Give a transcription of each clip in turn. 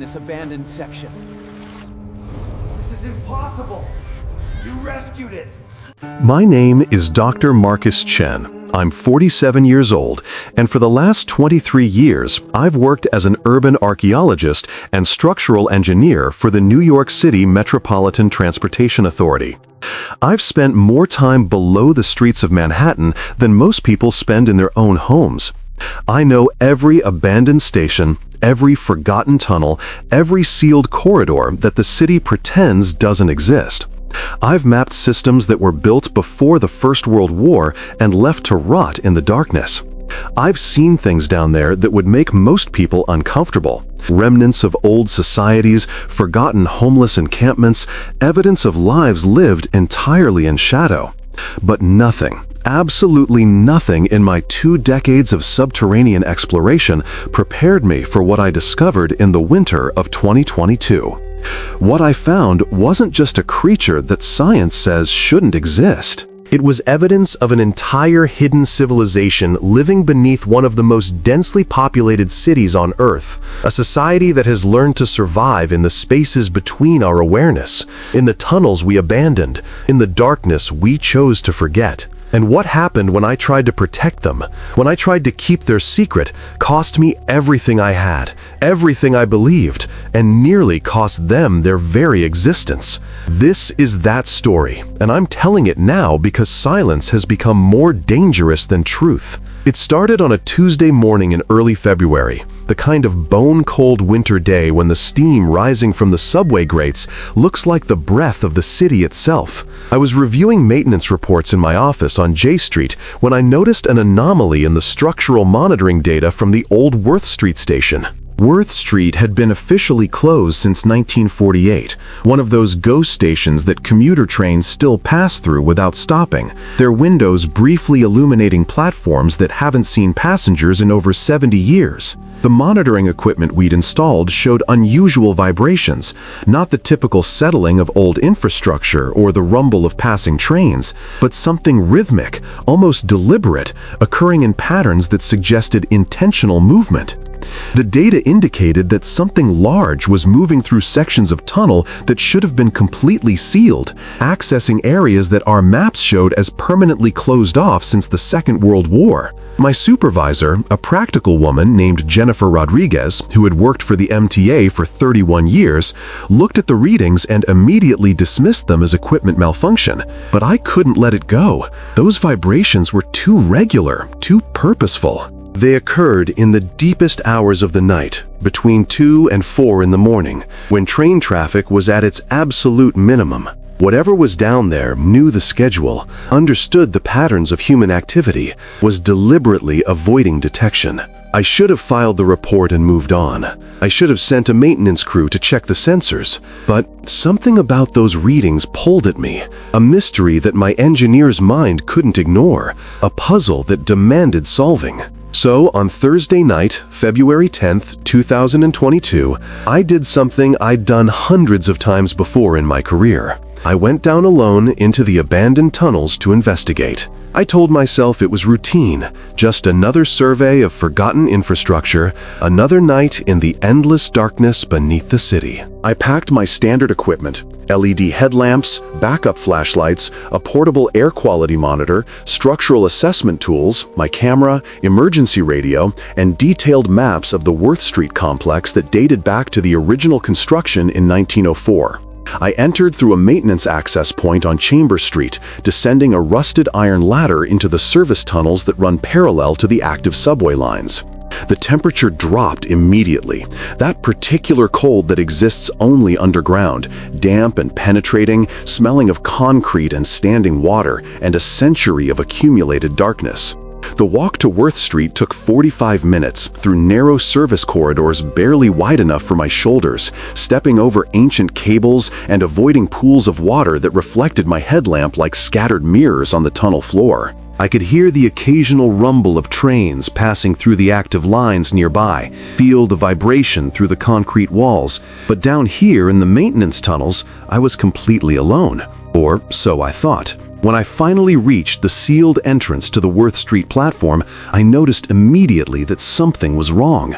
this abandoned section. This is impossible! You rescued it! My name is Dr. Marcus Chen. I'm 47 years old, and for the last 23 years, I've worked as an urban archaeologist and structural engineer for the New York City Metropolitan Transportation Authority. I've spent more time below the streets of Manhattan than most people spend in their own homes. I know every abandoned station, every forgotten tunnel, every sealed corridor that the city pretends doesn't exist. I've mapped systems that were built before the First World War and left to rot in the darkness. I've seen things down there that would make most people uncomfortable. Remnants of old societies, forgotten homeless encampments, evidence of lives lived entirely in shadow. But nothing, absolutely nothing in my 2 decades of subterranean exploration prepared me for what I discovered in the winter of 2022. What I found wasn't just a creature that science says shouldn't exist. It was evidence of an entire hidden civilization living beneath one of the most densely populated cities on Earth, a society that has learned to survive in the spaces between our awareness, in the tunnels we abandoned, in the darkness we chose to forget. And what happened when I tried to protect them, when I tried to keep their secret, cost me everything I had, everything I believed, and nearly cost them their very existence. This is that story, and I'm telling it now because silence has become more dangerous than truth. It started on a Tuesday morning in early February, the kind of bone-cold winter day when the steam rising from the subway grates looks like the breath of the city itself. I was reviewing maintenance reports in my office on J Street when I noticed an anomaly in the structural monitoring data from the old Worth Street station. Worth Street had been officially closed since 1948, one of those ghost stations that commuter trains still pass through without stopping, their windows briefly illuminating platforms that haven't seen passengers in over 70 years. The monitoring equipment we'd installed showed unusual vibrations, not the typical settling of old infrastructure or the rumble of passing trains, but something rhythmic, almost deliberate, occurring in patterns that suggested intentional movement. The data indicated that something large was moving through sections of tunnel that should have been completely sealed, accessing areas that our maps showed as permanently closed off since the Second World War. My supervisor, a practical woman named Jennifer Rodriguez, who had worked for the MTA for 31 years, looked at the readings and immediately dismissed them as equipment malfunction. But I couldn't let it go. Those vibrations were too regular, too purposeful. They occurred in the deepest hours of the night, between 2 and 4 in the morning, when train traffic was at its absolute minimum. Whatever was down there knew the schedule, understood the patterns of human activity, was deliberately avoiding detection. I should have filed the report and moved on. I should have sent a maintenance crew to check the sensors. But something about those readings pulled at me, a mystery that my engineer's mind couldn't ignore, a puzzle that demanded solving. So, on Thursday night, February 10th, 2022, I did something I'd done hundreds of times before in my career. I went down alone into the abandoned tunnels to investigate. I told myself it was routine, just another survey of forgotten infrastructure, another night in the endless darkness beneath the city. I packed my standard equipment, LED headlamps, backup flashlights, a portable air quality monitor, structural assessment tools, my camera, emergency radio, and detailed maps of the Worth Street complex that dated back to the original construction in 1904. I entered through a maintenance access point on Chambers Street, descending a rusted iron ladder into the service tunnels that run parallel to the active subway lines. The temperature dropped immediately, that particular cold that exists only underground, damp and penetrating, smelling of concrete and standing water, and a century of accumulated darkness. The walk to Worth Street took 45 minutes through narrow service corridors barely wide enough for my shoulders, stepping over ancient cables and avoiding pools of water that reflected my headlamp like scattered mirrors on the tunnel floor. I could hear the occasional rumble of trains passing through the active lines nearby, feel the vibration through the concrete walls, but down here in the maintenance tunnels, I was completely alone. Or so I thought. When I finally reached the sealed entrance to the Worth Street platform, I noticed immediately that something was wrong.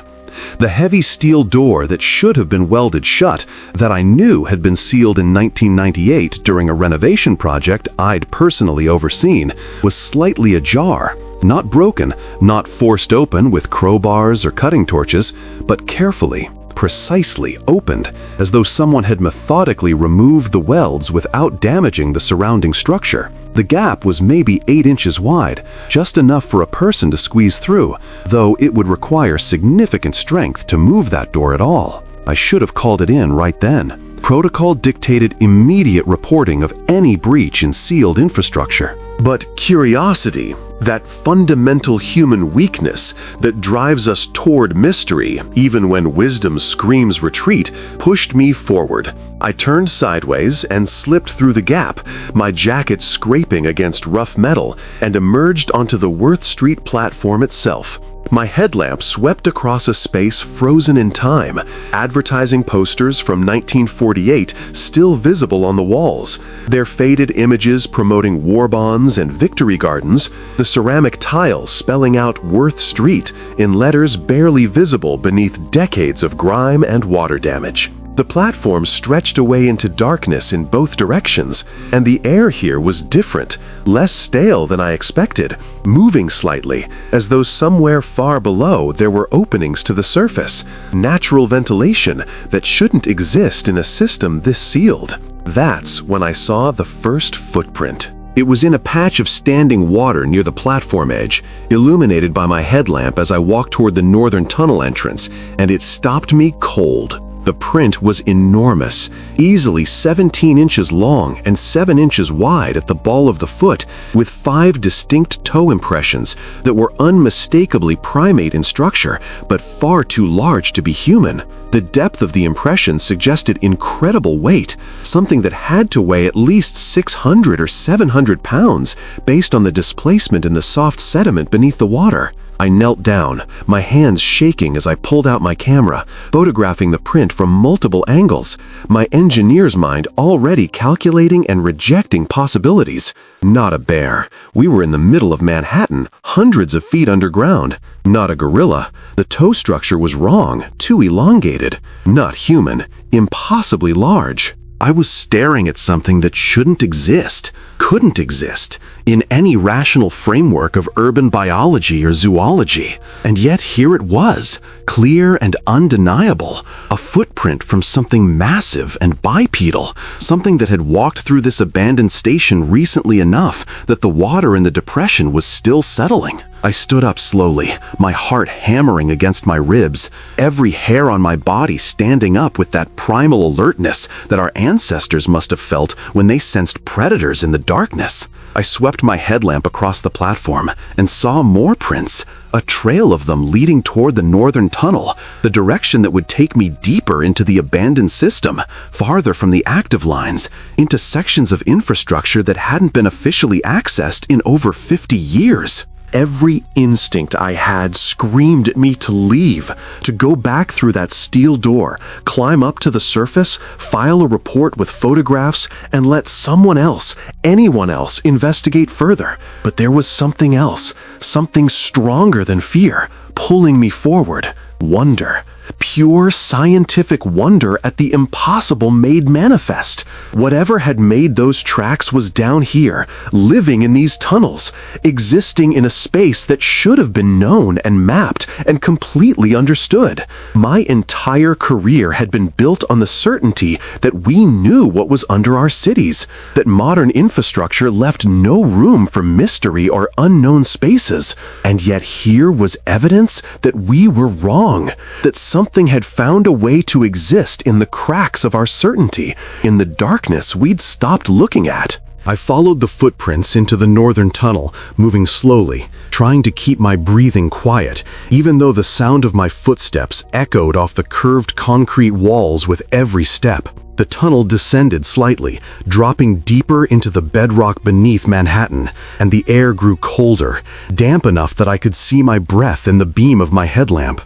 The heavy steel door that should have been welded shut, that I knew had been sealed in 1998 during a renovation project I'd personally overseen, was slightly ajar. Not broken, not forced open with crowbars or cutting torches, but carefully, precisely opened, as though someone had methodically removed the welds without damaging the surrounding structure. The gap was maybe 8 inches wide, just enough for a person to squeeze through, though it would require significant strength to move that door at all. I should have called it in right then. Protocol dictated immediate reporting of any breach in sealed infrastructure. But curiosity, that fundamental human weakness that drives us toward mystery, even when wisdom screams retreat, pushed me forward. I turned sideways and slipped through the gap, my jacket scraping against rough metal, and emerged onto the Worth Street platform itself. My headlamp swept across a space frozen in time, advertising posters from 1948 still visible on the walls, their faded images promoting war bonds and victory gardens, the ceramic tiles spelling out Worth Street in letters barely visible beneath decades of grime and water damage. The platform stretched away into darkness in both directions, and the air here was different, less stale than I expected, moving slightly, as though somewhere far below there were openings to the surface, natural ventilation that shouldn't exist in a system this sealed. That's when I saw the first footprint. It was in a patch of standing water near the platform edge, illuminated by my headlamp as I walked toward the northern tunnel entrance, and it stopped me cold. The print was enormous, easily 17 inches long and 7 inches wide at the ball of the foot, with 5 distinct toe impressions that were unmistakably primate in structure, but far too large to be human. The depth of the impression suggested incredible weight, something that had to weigh at least 600 or 700 pounds based on the displacement in the soft sediment beneath the water. I knelt down, my hands shaking as I pulled out my camera, photographing the print from multiple angles, my engineer's mind already calculating and rejecting possibilities. Not a bear. We were in the middle of Manhattan, hundreds of feet underground. Not a gorilla. The toe structure was wrong, too elongated. Not human. Impossibly large. I was staring at something that shouldn't exist, couldn't exist, in any rational framework of urban biology or zoology. And yet here it was, clear and undeniable, a footprint from something massive and bipedal, something that had walked through this abandoned station recently enough that the water in the depression was still settling. I stood up slowly, my heart hammering against my ribs, every hair on my body standing up with that primal alertness that our ancestors must have felt when they sensed predators in the darkness. I swept my headlamp across the platform and saw more prints, a trail of them leading toward the northern tunnel, the direction that would take me deeper into the abandoned system, farther from the active lines, into sections of infrastructure that hadn't been officially accessed in over 50 years. Every instinct I had screamed at me to leave, to go back through that steel door, climb up to the surface, file a report with photographs, and let someone else, anyone else, investigate further. But there was something else, something stronger than fear, pulling me forward. Wonder. Pure scientific wonder at the impossible made manifest. Whatever had made those tracks was down here, living in these tunnels, existing in a space that should have been known and mapped and completely understood. My entire career had been built on the certainty that we knew what was under our cities, that modern infrastructure left no room for mystery or unknown spaces. And yet here was evidence that we were wrong, that something had found a way to exist in the cracks of our certainty, in the darkness we'd stopped looking at. I followed the footprints into the northern tunnel, moving slowly, trying to keep my breathing quiet, even though the sound of my footsteps echoed off the curved concrete walls with every step. The tunnel descended slightly, dropping deeper into the bedrock beneath Manhattan, and the air grew colder, damp enough that I could see my breath in the beam of my headlamp.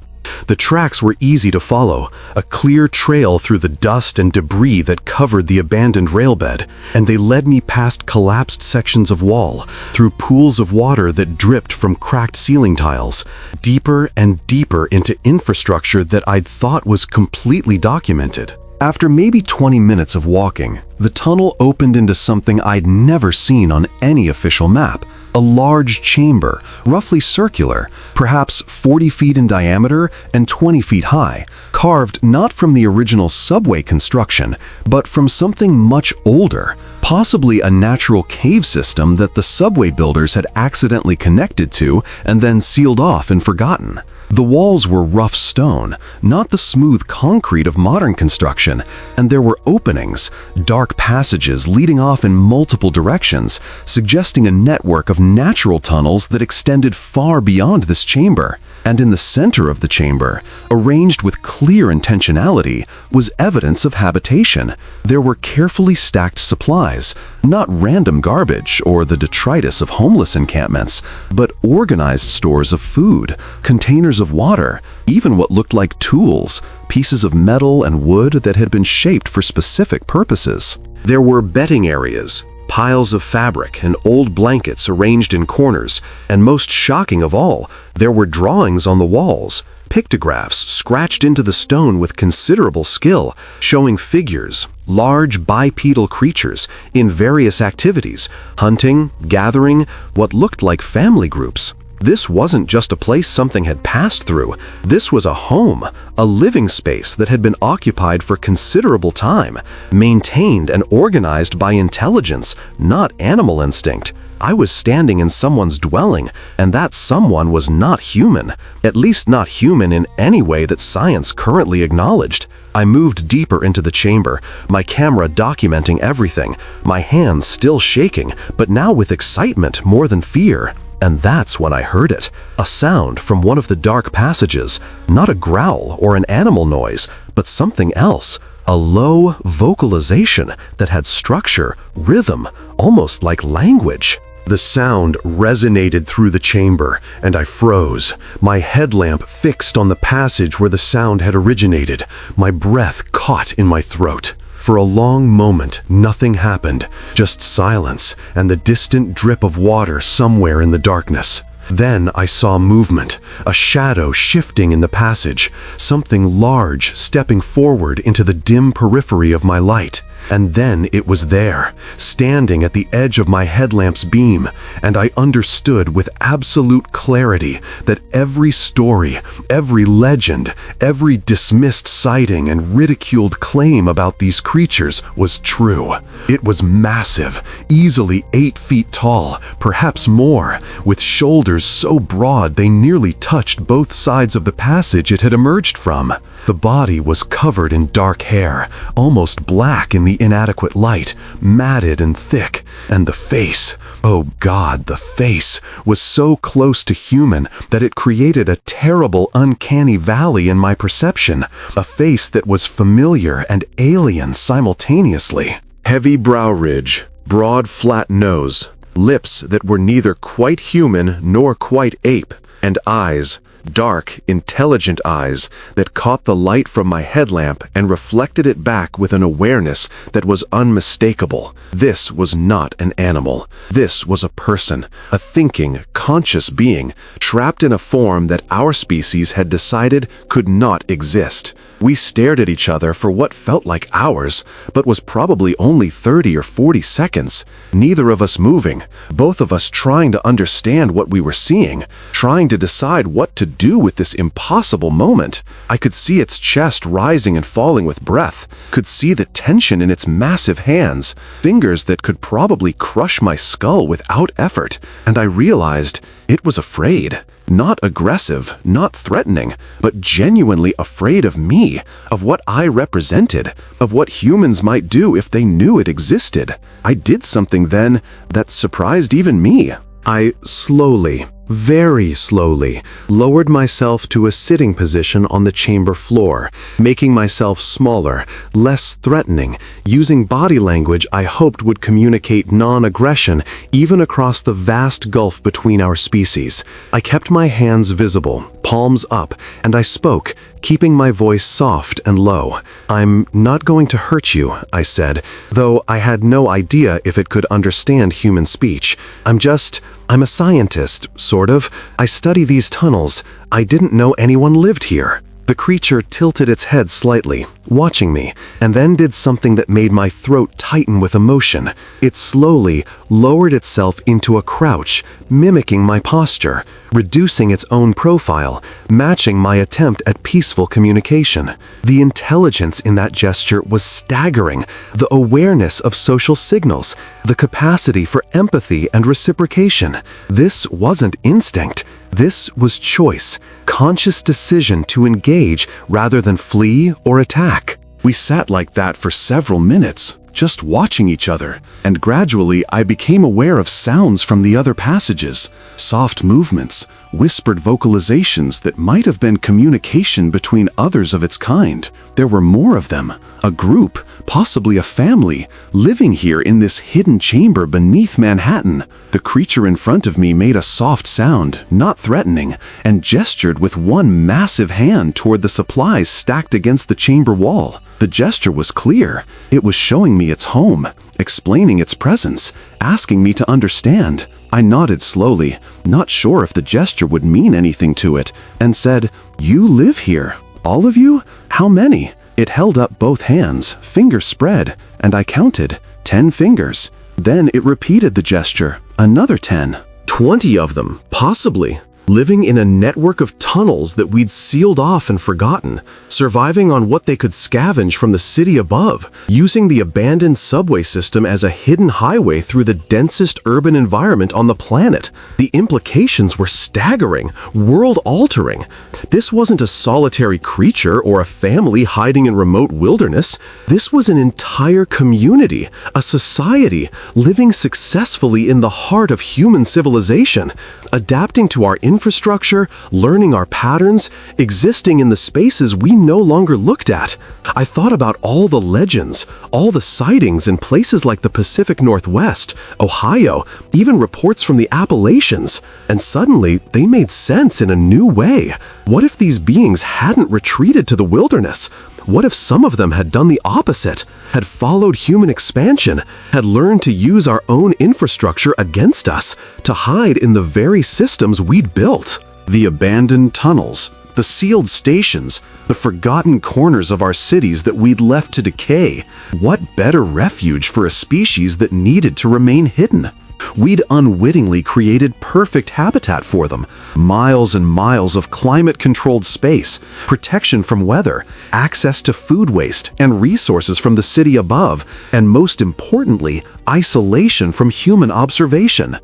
The tracks were easy to follow, a clear trail through the dust and debris that covered the abandoned railbed, and they led me past collapsed sections of wall, through pools of water that dripped from cracked ceiling tiles, deeper and deeper into infrastructure that I'd thought was completely documented. After maybe 20 minutes of walking, the tunnel opened into something I'd never seen on any official map. A large chamber, roughly circular, perhaps 40 feet in diameter and 20 feet high, carved not from the original subway construction, but from something much older, possibly a natural cave system that the subway builders had accidentally connected to and then sealed off and forgotten. The walls were rough stone, not the smooth concrete of modern construction, and there were openings, dark passages leading off in multiple directions, suggesting a network of natural tunnels that extended far beyond this chamber. And in the center of the chamber, arranged with clear intentionality, was evidence of habitation. There were carefully stacked supplies, not random garbage or the detritus of homeless encampments, but organized stores of food, containers of water, even what looked like tools, pieces of metal and wood that had been shaped for specific purposes. There were bedding areas, piles of fabric and old blankets arranged in corners, and most shocking of all, there were drawings on the walls, pictographs scratched into the stone with considerable skill, showing figures, large bipedal creatures, in various activities, hunting, gathering, what looked like family groups. This wasn't just a place something had passed through. This was a home, a living space that had been occupied for considerable time, maintained and organized by intelligence, not animal instinct. I was standing in someone's dwelling, and that someone was not human, at least not human in any way that science currently acknowledged. I moved deeper into the chamber, my camera documenting everything, my hands still shaking, but now with excitement more than fear. And that's when I heard it, a sound from one of the dark passages, not a growl or an animal noise, but something else, a low vocalization that had structure, rhythm, almost like language. The sound resonated through the chamber, and I froze, my headlamp fixed on the passage where the sound had originated, my breath caught in my throat. For a long moment, nothing happened, just silence and the distant drip of water somewhere in the darkness. Then I saw movement, a shadow shifting in the passage, something large stepping forward into the dim periphery of my light. And then it was there, standing at the edge of my headlamp's beam, and I understood with absolute clarity that every story, every legend, every dismissed sighting and ridiculed claim about these creatures was true. It was massive, easily 8 feet tall, perhaps more, with shoulders so broad they nearly touched both sides of the passage it had emerged from. The body was covered in dark hair, almost black in the inadequate light, matted and thick, and the face, oh God, the face, was so close to human that it created a terrible, uncanny valley in my perception, a face that was familiar and alien simultaneously. Heavy brow ridge, broad flat nose, lips that were neither quite human nor quite ape, and eyes, dark, intelligent eyes that caught the light from my headlamp and reflected it back with an awareness that was unmistakable. This was not an animal. This was a person, a thinking, conscious being, trapped in a form that our species had decided could not exist. We stared at each other for what felt like hours, but was probably only 30 or 40 seconds, neither of us moving, both of us trying to understand what we were seeing, trying to decide what to do with this impossible moment. I could see its chest rising and falling with breath, could see the tension in its massive hands, fingers that could probably crush my skull without effort, and I realized it was afraid. Not aggressive, not threatening, but genuinely afraid of me, of what I represented, of what humans might do if they knew it existed. I did something then that surprised even me. I slowly, very slowly, lowered myself to a sitting position on the chamber floor, making myself smaller, less threatening, using body language I hoped would communicate non-aggression even across the vast gulf between our species. I kept my hands visible, palms up, and I spoke, keeping my voice soft and low. "I'm not going to hurt you," I said, though I had no idea if it could understand human speech. I'm a scientist, sort of. I study these tunnels. I didn't know anyone lived here." The creature tilted its head slightly, watching me, and then did something that made my throat tighten with emotion. It slowly lowered itself into a crouch, mimicking my posture, reducing its own profile, matching my attempt at peaceful communication. The intelligence in that gesture was staggering, the awareness of social signals, the capacity for empathy and reciprocation. This wasn't instinct. This was choice, conscious decision to engage rather than flee or attack. We sat like that for several minutes, just watching each other, and gradually I became aware of sounds from the other passages, soft movements, whispered vocalizations that might have been communication between others of its kind. There were more of them, a group, possibly a family, living here in this hidden chamber beneath Manhattan. The creature in front of me made a soft sound, not threatening, and gestured with one massive hand toward the supplies stacked against the chamber wall. The gesture was clear. It was showing me its home, explaining its presence, asking me to understand. I nodded slowly, not sure if the gesture would mean anything to it, and said, "You live here? All of you? How many?" It held up both hands, fingers spread, and I counted 10 fingers. Then it repeated the gesture, another 10. 20 of them, possibly, living in a network of tunnels that we'd sealed off and forgotten, surviving on what they could scavenge from the city above, using the abandoned subway system as a hidden highway through the densest urban environment on the planet. The implications were staggering, world-altering. This wasn't a solitary creature or a family hiding in remote wilderness. This was an entire community, a society, living successfully in the heart of human civilization, adapting to our infrastructure, learning our patterns, existing in the spaces we no longer looked at. I thought about all the legends, all the sightings in places like the Pacific Northwest, Ohio, even reports from the Appalachians, and suddenly they made sense in a new way. What if these beings hadn't retreated to the wilderness? What if some of them had done the opposite, had followed human expansion, had learned to use our own infrastructure against us, to hide in the very systems we'd built? The abandoned tunnels, the sealed stations, the forgotten corners of our cities that we'd left to decay. What better refuge for a species that needed to remain hidden? We'd unwittingly created perfect habitat for them. Miles and miles of climate-controlled space, protection from weather, access to food waste and resources from the city above, and most importantly, isolation from human observation.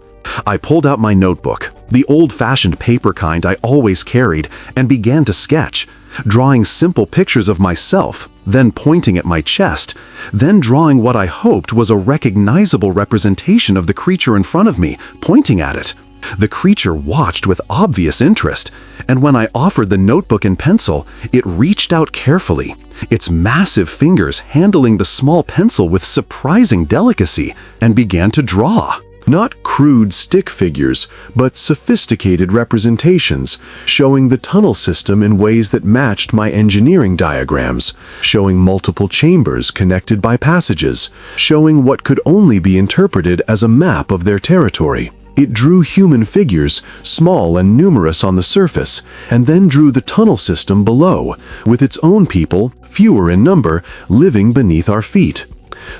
I pulled out my notebook, the old-fashioned paper kind I always carried, and began to sketch, drawing simple pictures of myself, then pointing at my chest, then drawing what I hoped was a recognizable representation of the creature in front of me, pointing at it. The creature watched with obvious interest, and when I offered the notebook and pencil, it reached out carefully, its massive fingers handling the small pencil with surprising delicacy, and began to draw. Not crude stick figures, but sophisticated representations, showing the tunnel system in ways that matched my engineering diagrams, showing multiple chambers connected by passages, showing what could only be interpreted as a map of their territory. It drew human figures, small and numerous on the surface, and then drew the tunnel system below, with its own people, fewer in number, living beneath our feet.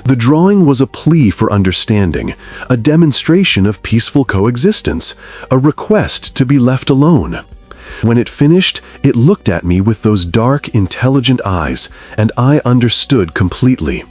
The drawing was a plea for understanding, a demonstration of peaceful coexistence, a request to be left alone. When it finished, it looked at me with those dark, intelligent eyes, and I understood completely.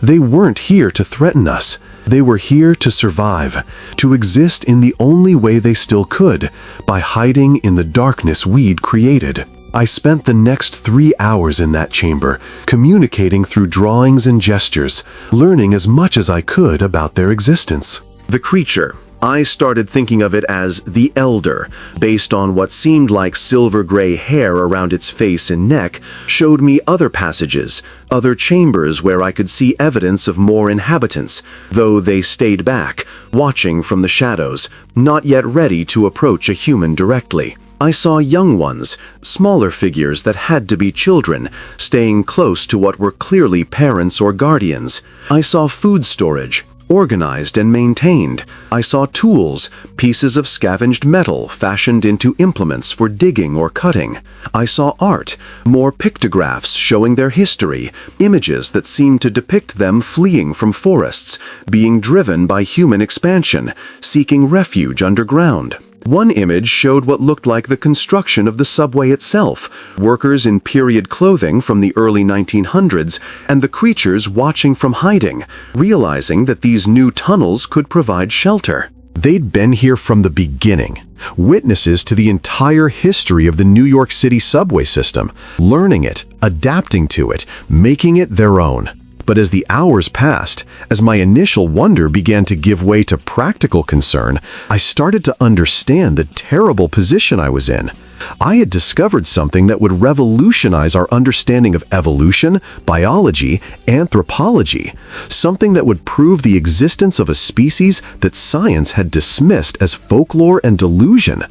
They weren't here to threaten us. They were here to survive, to exist in the only way they still could, by hiding in the darkness we'd created. I spent the next 3 hours in that chamber, communicating through drawings and gestures, learning as much as I could about their existence. The creature. I started thinking of it as the Elder, based on what seemed like silver-gray hair around its face and neck, showed me other passages, other chambers where I could see evidence of more inhabitants, though they stayed back, watching from the shadows, not yet ready to approach a human directly. I saw young ones, smaller figures that had to be children, staying close to what were clearly parents or guardians. I saw food storage, organized and maintained. I saw tools, pieces of scavenged metal fashioned into implements for digging or cutting. I saw art, more pictographs showing their history, images that seemed to depict them fleeing from forests, being driven by human expansion, seeking refuge underground. One image showed what looked like the construction of the subway itself, workers in period clothing from the early 1900s, and the creatures watching from hiding, realizing that these new tunnels could provide shelter. They'd been here from the beginning, witnesses to the entire history of the New York City subway system, learning it, adapting to it, making it their own. But as the hours passed, as my initial wonder began to give way to practical concern, I started to understand the terrible position I was in. I had discovered something that would revolutionize our understanding of evolution, biology, anthropology, something that would prove the existence of a species that science had dismissed as folklore and delusion.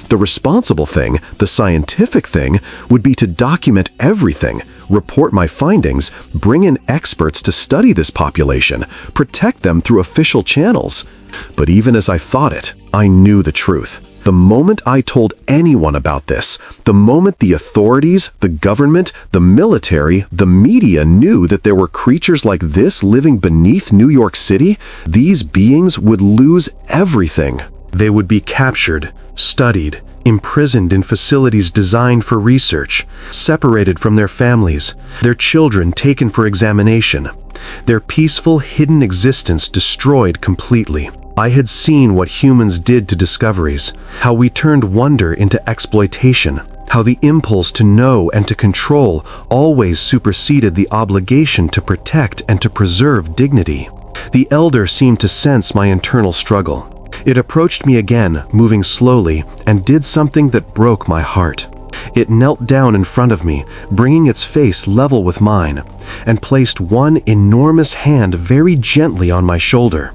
The responsible thing, the scientific thing, would be to document everything, report my findings, bring in experts to study this population, protect them through official channels. But even as I thought it, I knew the truth. The moment I told anyone about this, the moment the authorities, the government, the military, the media knew that there were creatures like this living beneath New York City, these beings would lose everything. They would be captured, studied, imprisoned in facilities designed for research, separated from their families, their children taken for examination, their peaceful, hidden existence destroyed completely. I had seen what humans did to discoveries, how we turned wonder into exploitation, how the impulse to know and to control always superseded the obligation to protect and to preserve dignity. The elder seemed to sense my internal struggle. It approached me again, moving slowly, and did something that broke my heart. It knelt down in front of me, bringing its face level with mine, and placed one enormous hand very gently on my shoulder.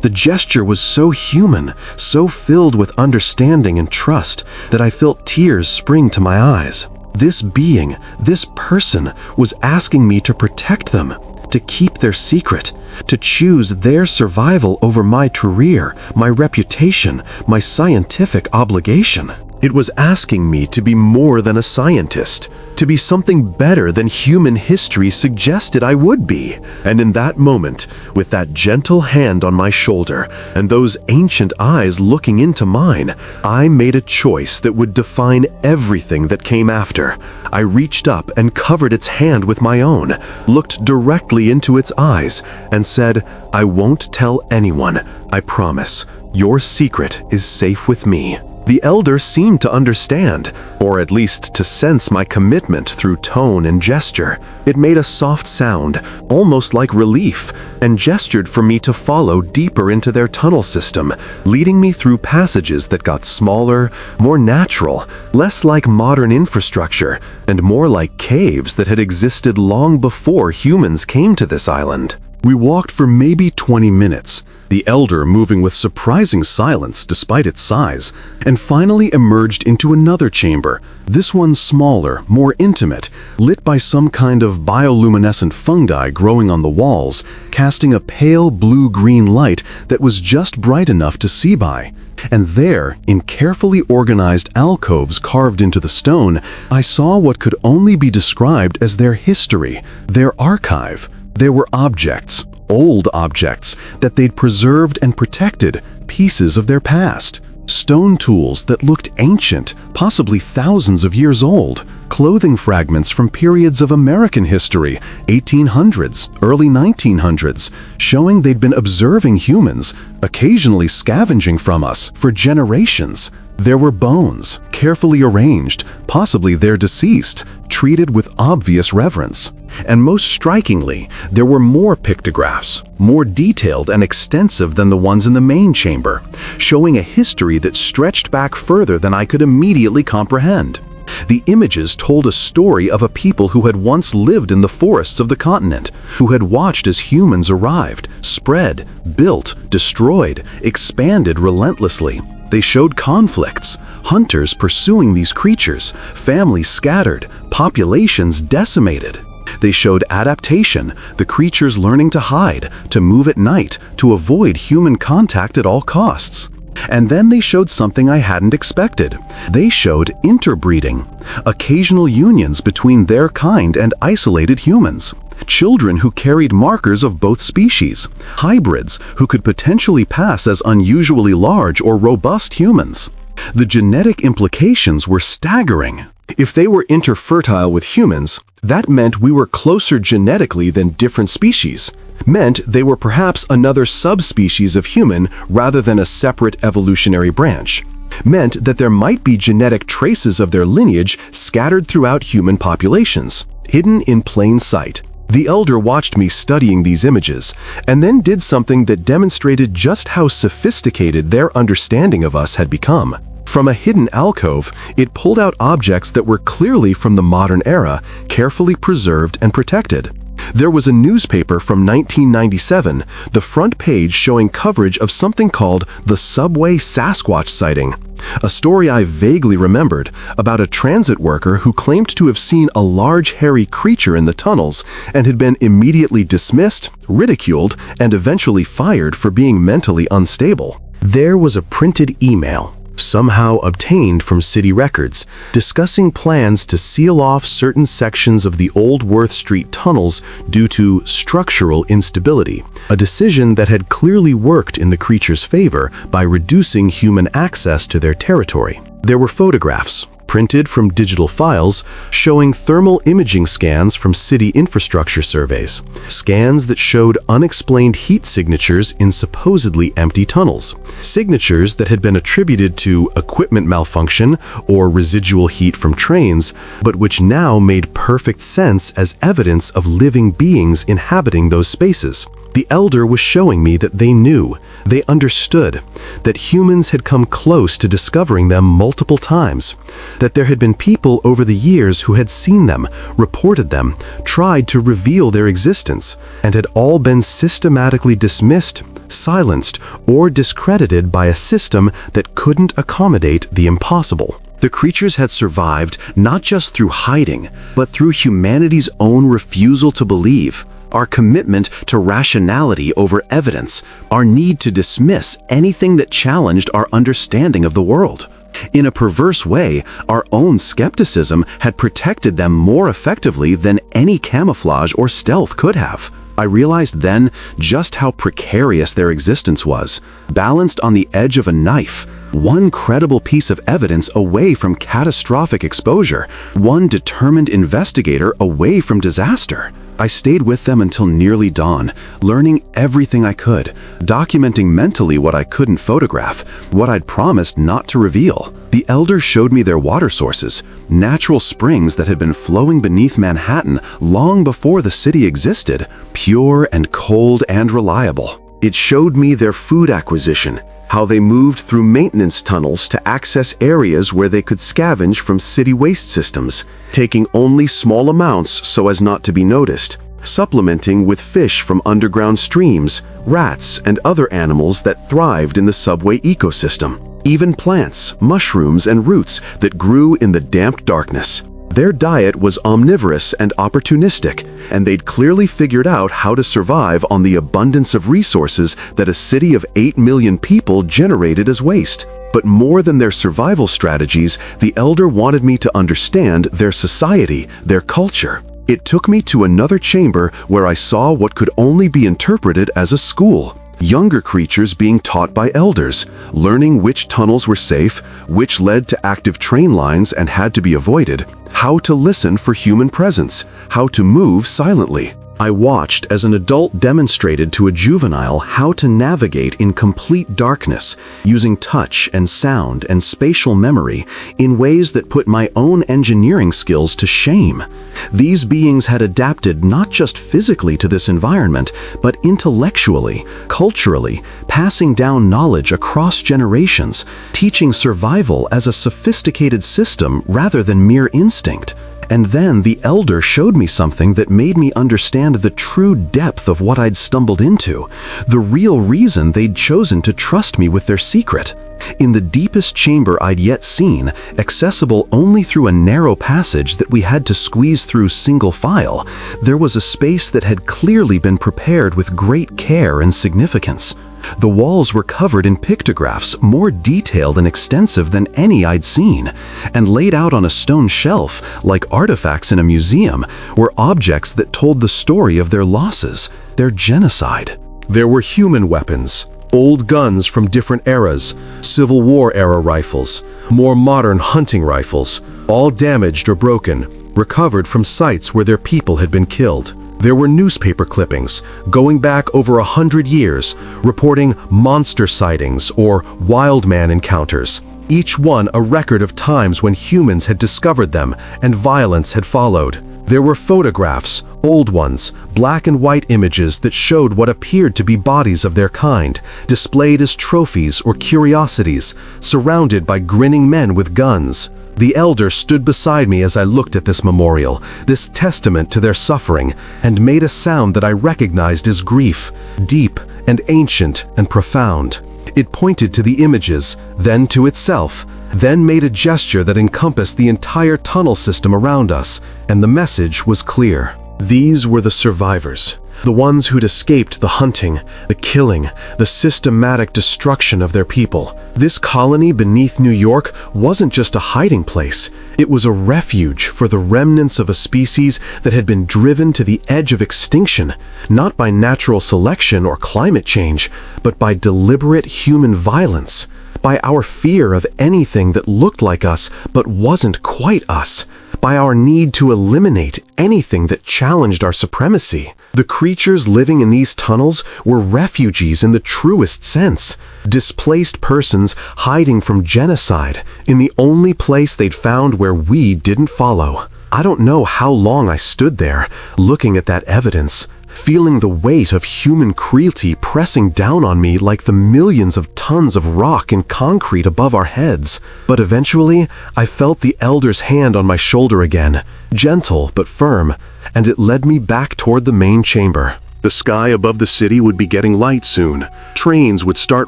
The gesture was so human, so filled with understanding and trust, that I felt tears spring to my eyes. This being, this person, was asking me to protect them, to keep their secret, to choose their survival over my career, my reputation, my scientific obligation. It was asking me to be more than a scientist, to be something better than human history suggested I would be. And in that moment, with that gentle hand on my shoulder and those ancient eyes looking into mine, I made a choice that would define everything that came after. I reached up and covered its hand with my own, looked directly into its eyes, and said, "I won't tell anyone, I promise. Your secret is safe with me." The elder seemed to understand, or at least to sense my commitment through tone and gesture. It made a soft sound, almost like relief, and gestured for me to follow deeper into their tunnel system, leading me through passages that got smaller, more natural, less like modern infrastructure, and more like caves that had existed long before humans came to this island. We walked for maybe 20 minutes, the elder moving with surprising silence despite its size, and finally emerged into another chamber, this one smaller, more intimate, lit by some kind of bioluminescent fungi growing on the walls, casting a pale blue-green light that was just bright enough to see by. And there, in carefully organized alcoves carved into the stone, I saw what could only be described as their history, their archive. There were objects, old objects, that they'd preserved and protected, pieces of their past. Stone tools that looked ancient, possibly thousands of years old. Clothing fragments from periods of American history, 1800s, early 1900s, showing they'd been observing humans, occasionally scavenging from us for generations. There were bones, carefully arranged, possibly their deceased, treated with obvious reverence. And most strikingly, there were more pictographs, more detailed and extensive than the ones in the main chamber, showing a history that stretched back further than I could immediately comprehend. The images told a story of a people who had once lived in the forests of the continent, who had watched as humans arrived, spread, built, destroyed, expanded relentlessly. They showed conflicts, hunters pursuing these creatures, families scattered, populations decimated. They showed adaptation, the creatures learning to hide, to move at night, to avoid human contact at all costs. And then they showed something I hadn't expected. They showed interbreeding, occasional unions between their kind and isolated humans. Children who carried markers of both species, hybrids who could potentially pass as unusually large or robust humans. The genetic implications were staggering. If they were interfertile with humans, that meant we were closer genetically than different species. Meant they were perhaps another subspecies of human rather than a separate evolutionary branch. Meant that there might be genetic traces of their lineage scattered throughout human populations, hidden in plain sight. The elder watched me studying these images, and then did something that demonstrated just how sophisticated their understanding of us had become. From a hidden alcove, it pulled out objects that were clearly from the modern era, carefully preserved and protected. There was a newspaper from 1997, the front page showing coverage of something called the Subway Sasquatch sighting. A story I vaguely remembered about a transit worker who claimed to have seen a large hairy creature in the tunnels and had been immediately dismissed, ridiculed, and eventually fired for being mentally unstable. There was a printed email, somehow obtained from city records, discussing plans to seal off certain sections of the Old Worth Street tunnels due to structural instability, a decision that had clearly worked in the creature's favor by reducing human access to their territory. There were photographs, printed from digital files, showing thermal imaging scans from city infrastructure surveys, scans that showed unexplained heat signatures in supposedly empty tunnels, signatures that had been attributed to equipment malfunction or residual heat from trains, but which now made perfect sense as evidence of living beings inhabiting those spaces. The elder was showing me that they knew, they understood, that humans had come close to discovering them multiple times, that there had been people over the years who had seen them, reported them, tried to reveal their existence, and had all been systematically dismissed, silenced, or discredited by a system that couldn't accommodate the impossible. The creatures had survived not just through hiding, but through humanity's own refusal to believe. Our commitment to rationality over evidence, our need to dismiss anything that challenged our understanding of the world. In a perverse way, our own skepticism had protected them more effectively than any camouflage or stealth could have. I realized then just how precarious their existence was, balanced on the edge of a knife, one credible piece of evidence away from catastrophic exposure, one determined investigator away from disaster. I stayed with them until nearly dawn, learning everything I could, documenting mentally what I couldn't photograph, what I'd promised not to reveal. The elders showed me their water sources, natural springs that had been flowing beneath Manhattan long before the city existed, pure and cold and reliable. It showed me their food acquisition, how they moved through maintenance tunnels to access areas where they could scavenge from city waste systems, taking only small amounts so as not to be noticed, supplementing with fish from underground streams, rats, and other animals that thrived in the subway ecosystem, even plants, mushrooms, and roots that grew in the damp darkness. Their diet was omnivorous and opportunistic, and they'd clearly figured out how to survive on the abundance of resources that a city of 8 million people generated as waste. But more than their survival strategies, the elder wanted me to understand their society, their culture. It took me to another chamber where I saw what could only be interpreted as a school. Younger creatures being taught by elders, learning which tunnels were safe, which led to active train lines and had to be avoided, how to listen for human presence, how to move silently. I watched as an adult demonstrated to a juvenile how to navigate in complete darkness, using touch and sound and spatial memory in ways that put my own engineering skills to shame. These beings had adapted not just physically to this environment, but intellectually, culturally, passing down knowledge across generations, teaching survival as a sophisticated system rather than mere instinct. And then the elder showed me something that made me understand the true depth of what I'd stumbled into, the real reason they'd chosen to trust me with their secret. In the deepest chamber I'd yet seen, accessible only through a narrow passage that we had to squeeze through single file, there was a space that had clearly been prepared with great care and significance. The walls were covered in pictographs more detailed and extensive than any I'd seen, and laid out on a stone shelf, like artifacts in a museum, were objects that told the story of their losses, their genocide. There were human weapons, old guns from different eras, Civil War era rifles, more modern hunting rifles, all damaged or broken, recovered from sites where their people had been killed. There were newspaper clippings, going back over 100 years, reporting monster sightings or wild man encounters, each one a record of times when humans had discovered them and violence had followed. There were photographs, old ones, black and white images that showed what appeared to be bodies of their kind, displayed as trophies or curiosities, surrounded by grinning men with guns. The elder stood beside me as I looked at this memorial, this testament to their suffering, and made a sound that I recognized as grief, deep and ancient and profound. It pointed to the images, then to itself, then made a gesture that encompassed the entire tunnel system around us, and the message was clear. These were the survivors, the ones who'd escaped the hunting, the killing, the systematic destruction of their people. This colony beneath New York wasn't just a hiding place. It was a refuge for the remnants of a species that had been driven to the edge of extinction, not by natural selection or climate change, but by deliberate human violence, by our fear of anything that looked like us but wasn't quite us, by our need to eliminate anything that challenged our supremacy. The creatures living in these tunnels were refugees in the truest sense, displaced persons hiding from genocide in the only place they'd found where we didn't follow. I don't know how long I stood there, looking at that evidence, feeling the weight of human cruelty pressing down on me like the millions of tons of rock and concrete above our heads. But eventually, I felt the elder's hand on my shoulder again, gentle but firm, and it led me back toward the main chamber. The sky above the city would be getting light soon. Trains would start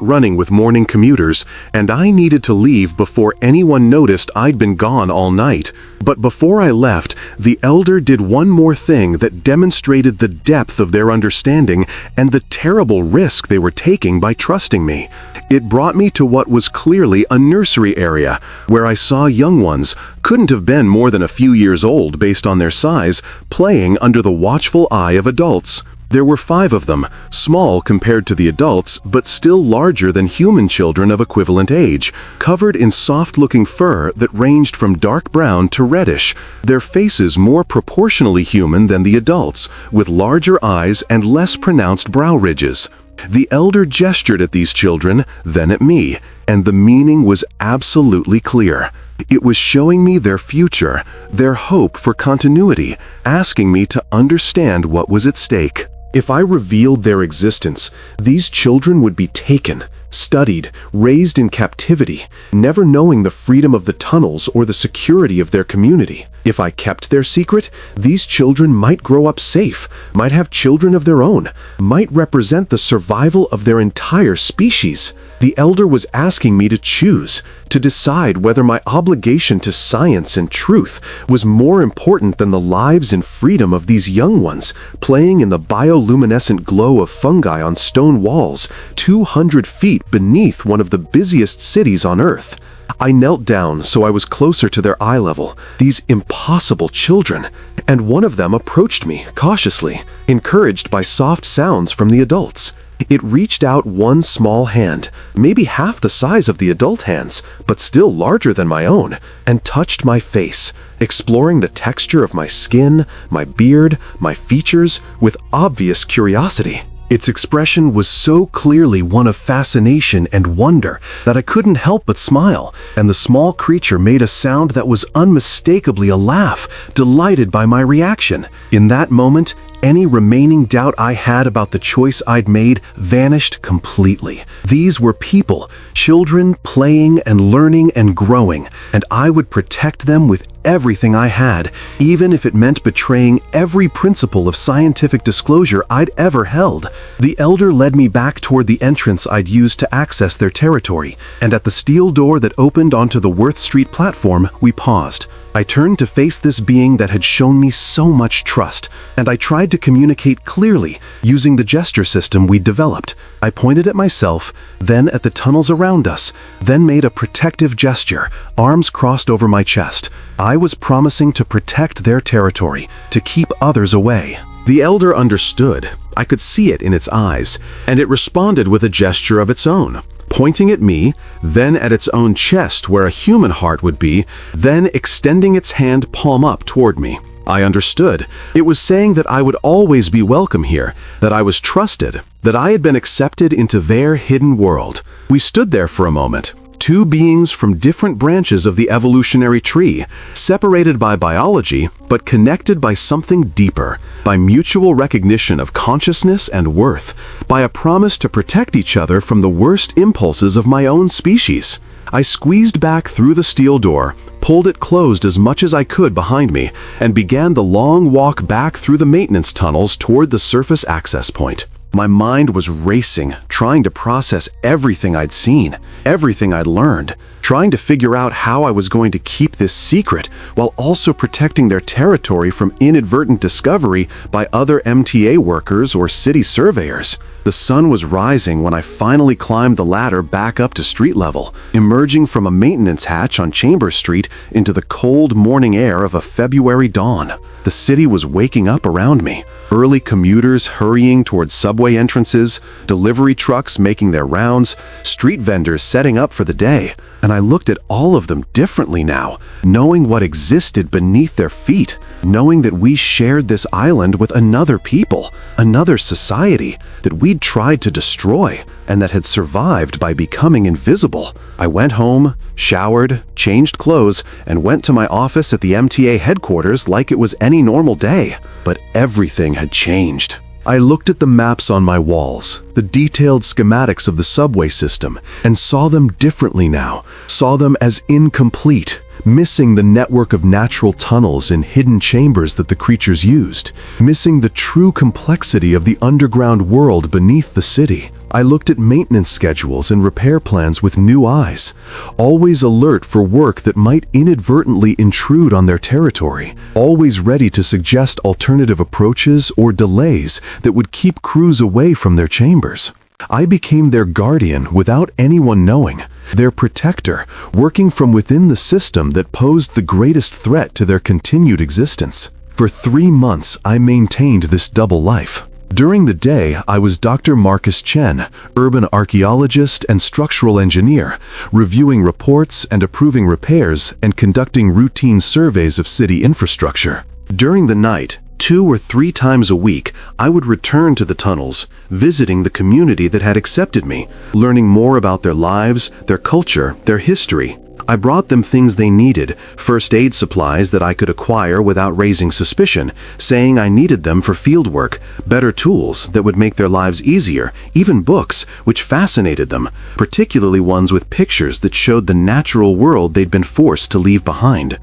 running with morning commuters, and I needed to leave before anyone noticed I'd been gone all night. But before I left, the elder did one more thing that demonstrated the depth of their understanding and the terrible risk they were taking by trusting me. It brought me to what was clearly a nursery area, where I saw young ones, couldn't have been more than a few years old based on their size, playing under the watchful eye of adults. There were 5 of them, small compared to the adults, but still larger than human children of equivalent age, covered in soft-looking fur that ranged from dark brown to reddish, their faces more proportionally human than the adults, with larger eyes and less pronounced brow ridges. The elder gestured at these children, then at me, and the meaning was absolutely clear. It was showing me their future, their hope for continuity, asking me to understand what was at stake. If I revealed their existence, these children would be taken, studied, raised in captivity, never knowing the freedom of the tunnels or the security of their community. If I kept their secret, these children might grow up safe, might have children of their own, might represent the survival of their entire species. The elder was asking me to choose, to decide whether my obligation to science and truth was more important than the lives and freedom of these young ones, playing in the bioluminescent glow of fungi on stone walls, 200 feet beneath one of the busiest cities on Earth. I knelt down so I was closer to their eye level, these impossible children, and one of them approached me cautiously, encouraged by soft sounds from the adults. It reached out one small hand, maybe half the size of the adult hands, but still larger than my own, and touched my face, exploring the texture of my skin, my beard, my features, with obvious curiosity. Its expression was so clearly one of fascination and wonder that I couldn't help but smile, and the small creature made a sound that was unmistakably a laugh, delighted by my reaction. In that moment, Any remaining doubt I had about the choice I'd made vanished completely. These were people, children playing and learning and growing, and I would protect them with everything I had, even if it meant betraying every principle of scientific disclosure I'd ever held. The elder led me back toward the entrance I'd used to access their territory, and at the steel door that opened onto the Worth Street platform, we paused. I turned to face this being that had shown me so much trust, and I tried to communicate clearly, using the gesture system we'd developed. I pointed at myself, then at the tunnels around us, then made a protective gesture, arms crossed over my chest. I was promising to protect their territory, to keep others away. The elder understood. I could see it in its eyes, and it responded with a gesture of its own, pointing at me, then at its own chest where a human heart would be, then extending its hand palm up toward me. I understood. It was saying that I would always be welcome here, that I was trusted, that I had been accepted into their hidden world. We stood there for a moment. Two beings from different branches of the evolutionary tree, separated by biology, but connected by something deeper, by mutual recognition of consciousness and worth, by a promise to protect each other from the worst impulses of my own species. I squeezed back through the steel door, pulled it closed as much as I could behind me, and began the long walk back through the maintenance tunnels toward the surface access point. My mind was racing, trying to process everything I'd seen, everything I'd learned, trying to figure out how I was going to keep this secret while also protecting their territory from inadvertent discovery by other MTA workers or city surveyors. The sun was rising when I finally climbed the ladder back up to street level, emerging from a maintenance hatch on Chambers Street into the cold morning air of a February dawn. The city was waking up around me. Early commuters hurrying towards subway entrances, delivery trucks making their rounds, street vendors setting up for the day. And I looked at all of them differently now, knowing what existed beneath their feet, knowing that we shared this island with another people, another society that we'd tried to destroy and that had survived by becoming invisible. I went home, showered, changed clothes, and went to my office at the MTA headquarters like it was any normal day. But everything had changed. I looked at the maps on my walls, the detailed schematics of the subway system, and saw them differently now, saw them as incomplete, missing the network of natural tunnels and hidden chambers that the creatures used, missing the true complexity of the underground world beneath the city. I looked at maintenance schedules and repair plans with new eyes, always alert for work that might inadvertently intrude on their territory, always ready to suggest alternative approaches or delays that would keep crews away from their chambers. I became their guardian without anyone knowing, their protector, working from within the system that posed the greatest threat to their continued existence. For 3 months, I maintained this double life. During the day, I was Dr. Marcus Chen, urban archaeologist and structural engineer, reviewing reports and approving repairs and conducting routine surveys of city infrastructure. During the night, 2 or 3 times a week, I would return to the tunnels, visiting the community that had accepted me, learning more about their lives, their culture, their history. I brought them things they needed, first aid supplies that I could acquire without raising suspicion, saying I needed them for fieldwork, better tools that would make their lives easier, even books, which fascinated them, particularly ones with pictures that showed the natural world they'd been forced to leave behind.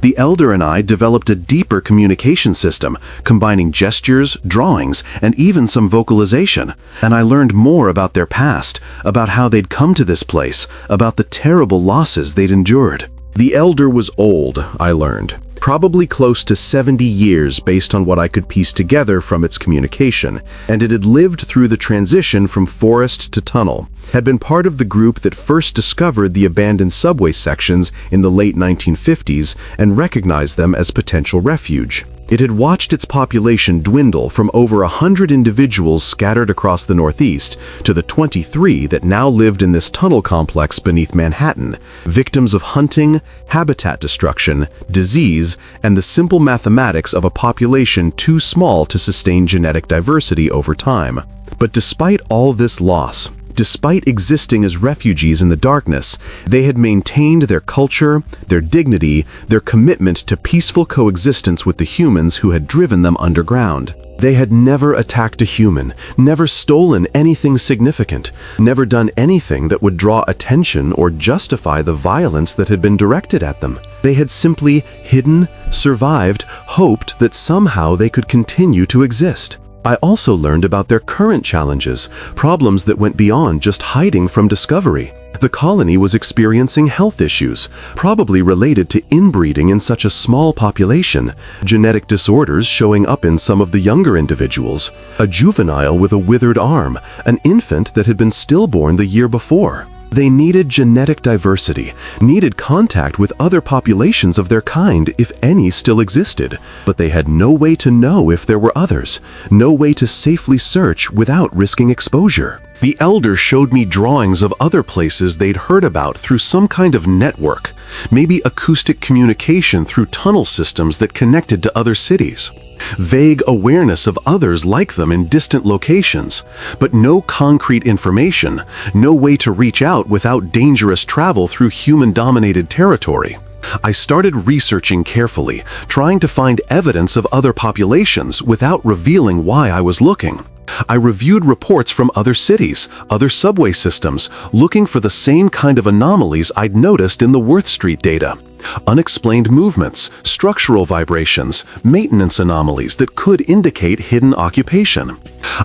The elder and I developed a deeper communication system, combining gestures, drawings, and even some vocalization, and I learned more about their past, about how they'd come to this place, about the terrible losses they'd endured. The elder was old, I learned, probably close to 70 years based on what I could piece together from its communication, and it had lived through the transition from forest to tunnel, had been part of the group that first discovered the abandoned subway sections in the late 1950s and recognized them as potential refuge. It had watched its population dwindle from over 100 individuals scattered across the Northeast to the 23 that now lived in this tunnel complex beneath Manhattan, victims of hunting, habitat destruction, disease, and the simple mathematics of a population too small to sustain genetic diversity over time. But despite all this loss, despite existing as refugees in the darkness, they had maintained their culture, their dignity, their commitment to peaceful coexistence with the humans who had driven them underground. They had never attacked a human, never stolen anything significant, never done anything that would draw attention or justify the violence that had been directed at them. They had simply hidden, survived, hoped that somehow they could continue to exist. I also learned about their current challenges, problems that went beyond just hiding from discovery. The colony was experiencing health issues, probably related to inbreeding in such a small population, genetic disorders showing up in some of the younger individuals, a juvenile with a withered arm, an infant that had been stillborn the year before. They needed genetic diversity, needed contact with other populations of their kind, if any still existed, but they had no way to know if there were others, no way to safely search without risking exposure. The Elder showed me drawings of other places they'd heard about through some kind of network, maybe acoustic communication through tunnel systems that connected to other cities. Vague awareness of others like them in distant locations, but no concrete information, no way to reach out without dangerous travel through human-dominated territory. I started researching carefully, trying to find evidence of other populations without revealing why I was looking. I reviewed reports from other cities, other subway systems, looking for the same kind of anomalies I'd noticed in the Worth Street data. Unexplained movements, structural vibrations, maintenance anomalies that could indicate hidden occupation.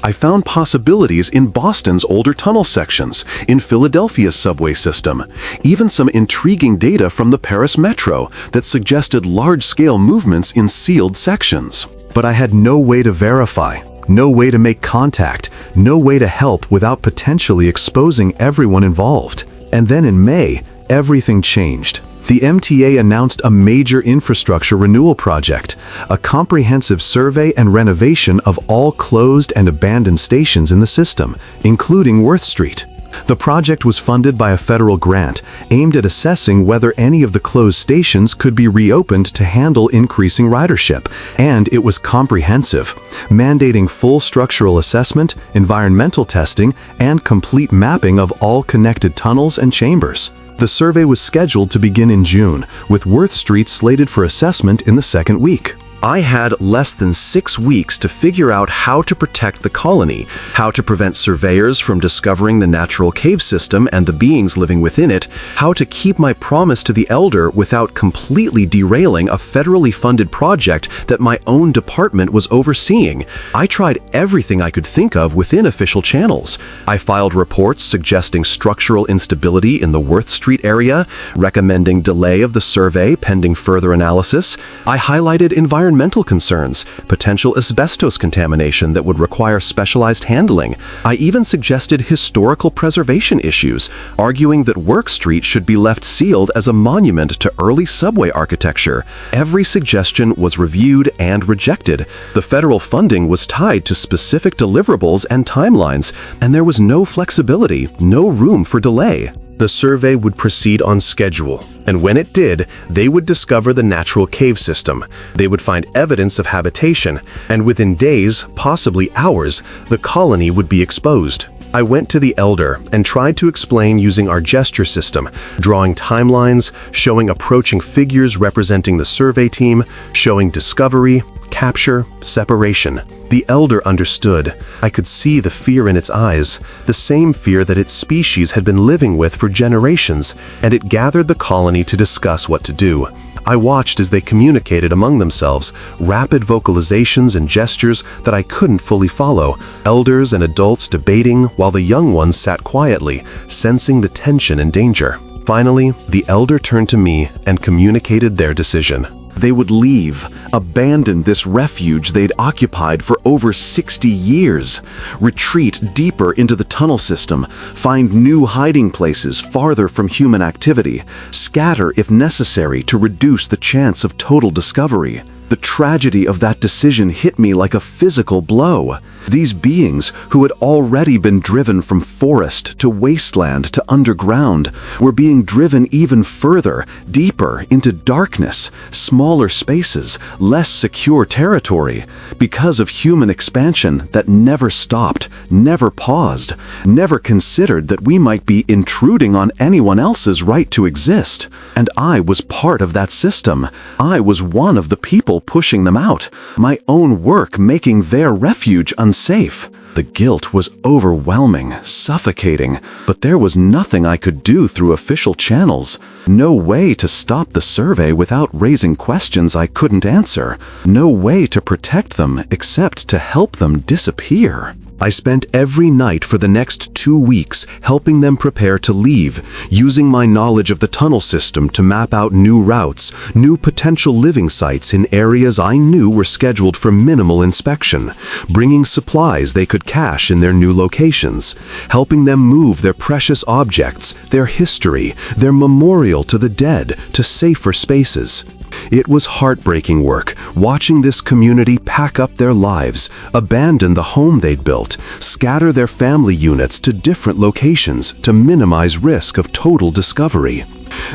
I found possibilities in Boston's older tunnel sections, in Philadelphia's subway system, even some intriguing data from the Paris Metro that suggested large-scale movements in sealed sections. But I had no way to verify. No way to make contact, no way to help without potentially exposing everyone involved. And then in May, everything changed. The MTA announced a major infrastructure renewal project, a comprehensive survey and renovation of all closed and abandoned stations in the system, including Worth Street. The project was funded by a federal grant aimed at assessing whether any of the closed stations could be reopened to handle increasing ridership, and it was comprehensive, mandating full structural assessment, environmental testing, and complete mapping of all connected tunnels and chambers. The survey was scheduled to begin in June, with Worth Street slated for assessment in the second week. I had less than 6 weeks to figure out how to protect the colony, how to prevent surveyors from discovering the natural cave system and the beings living within it, how to keep my promise to the Elder without completely derailing a federally funded project that my own department was overseeing. I tried everything I could think of within official channels. I filed reports suggesting structural instability in the Worth Street area, recommending delay of the survey pending further analysis. I highlighted environmental concerns, potential asbestos contamination that would require specialized handling. I even suggested historical preservation issues, arguing that Work Street should be left sealed as a monument to early subway architecture. Every suggestion was reviewed and rejected. The federal funding was tied to specific deliverables and timelines, and there was no flexibility, no room for delay. The survey would proceed on schedule, and when it did, they would discover the natural cave system. They would find evidence of habitation, and within days, possibly hours, the colony would be exposed. I went to the Elder and tried to explain using our gesture system, drawing timelines, showing approaching figures representing the survey team, showing discovery, capture, separation. The Elder understood. I could see the fear in its eyes, the same fear that its species had been living with for generations, and it gathered the colony to discuss what to do. I watched as they communicated among themselves, rapid vocalizations and gestures that I couldn't fully follow, elders and adults debating while the young ones sat quietly, sensing the tension and danger. Finally, the Elder turned to me and communicated their decision. They would leave, abandon this refuge they'd occupied for over 60 years, retreat deeper into the tunnel system, find new hiding places farther from human activity, scatter if necessary to reduce the chance of total discovery. The tragedy of that decision hit me like a physical blow. These beings, who had already been driven from forest to wasteland to underground, were being driven even further, deeper into darkness, smaller spaces, less secure territory, because of human expansion that never stopped, never paused, never considered that we might be intruding on anyone else's right to exist. And I was part of that system. I was one of the people pushing them out, my own work making their refuge unsafe. The guilt was overwhelming, suffocating, but there was nothing I could do through official channels. No way to stop the survey without raising questions I couldn't answer. No way to protect them except to help them disappear. I spent every night for the next 2 weeks helping them prepare to leave, using my knowledge of the tunnel system to map out new routes, new potential living sites in areas I knew were scheduled for minimal inspection, bringing supplies they could cache in their new locations, helping them move their precious objects, their history, their memorial to the dead to safer spaces. It was heartbreaking work, watching this community pack up their lives, abandon the home they'd built, scatter their family units to different locations to minimize risk of total discovery.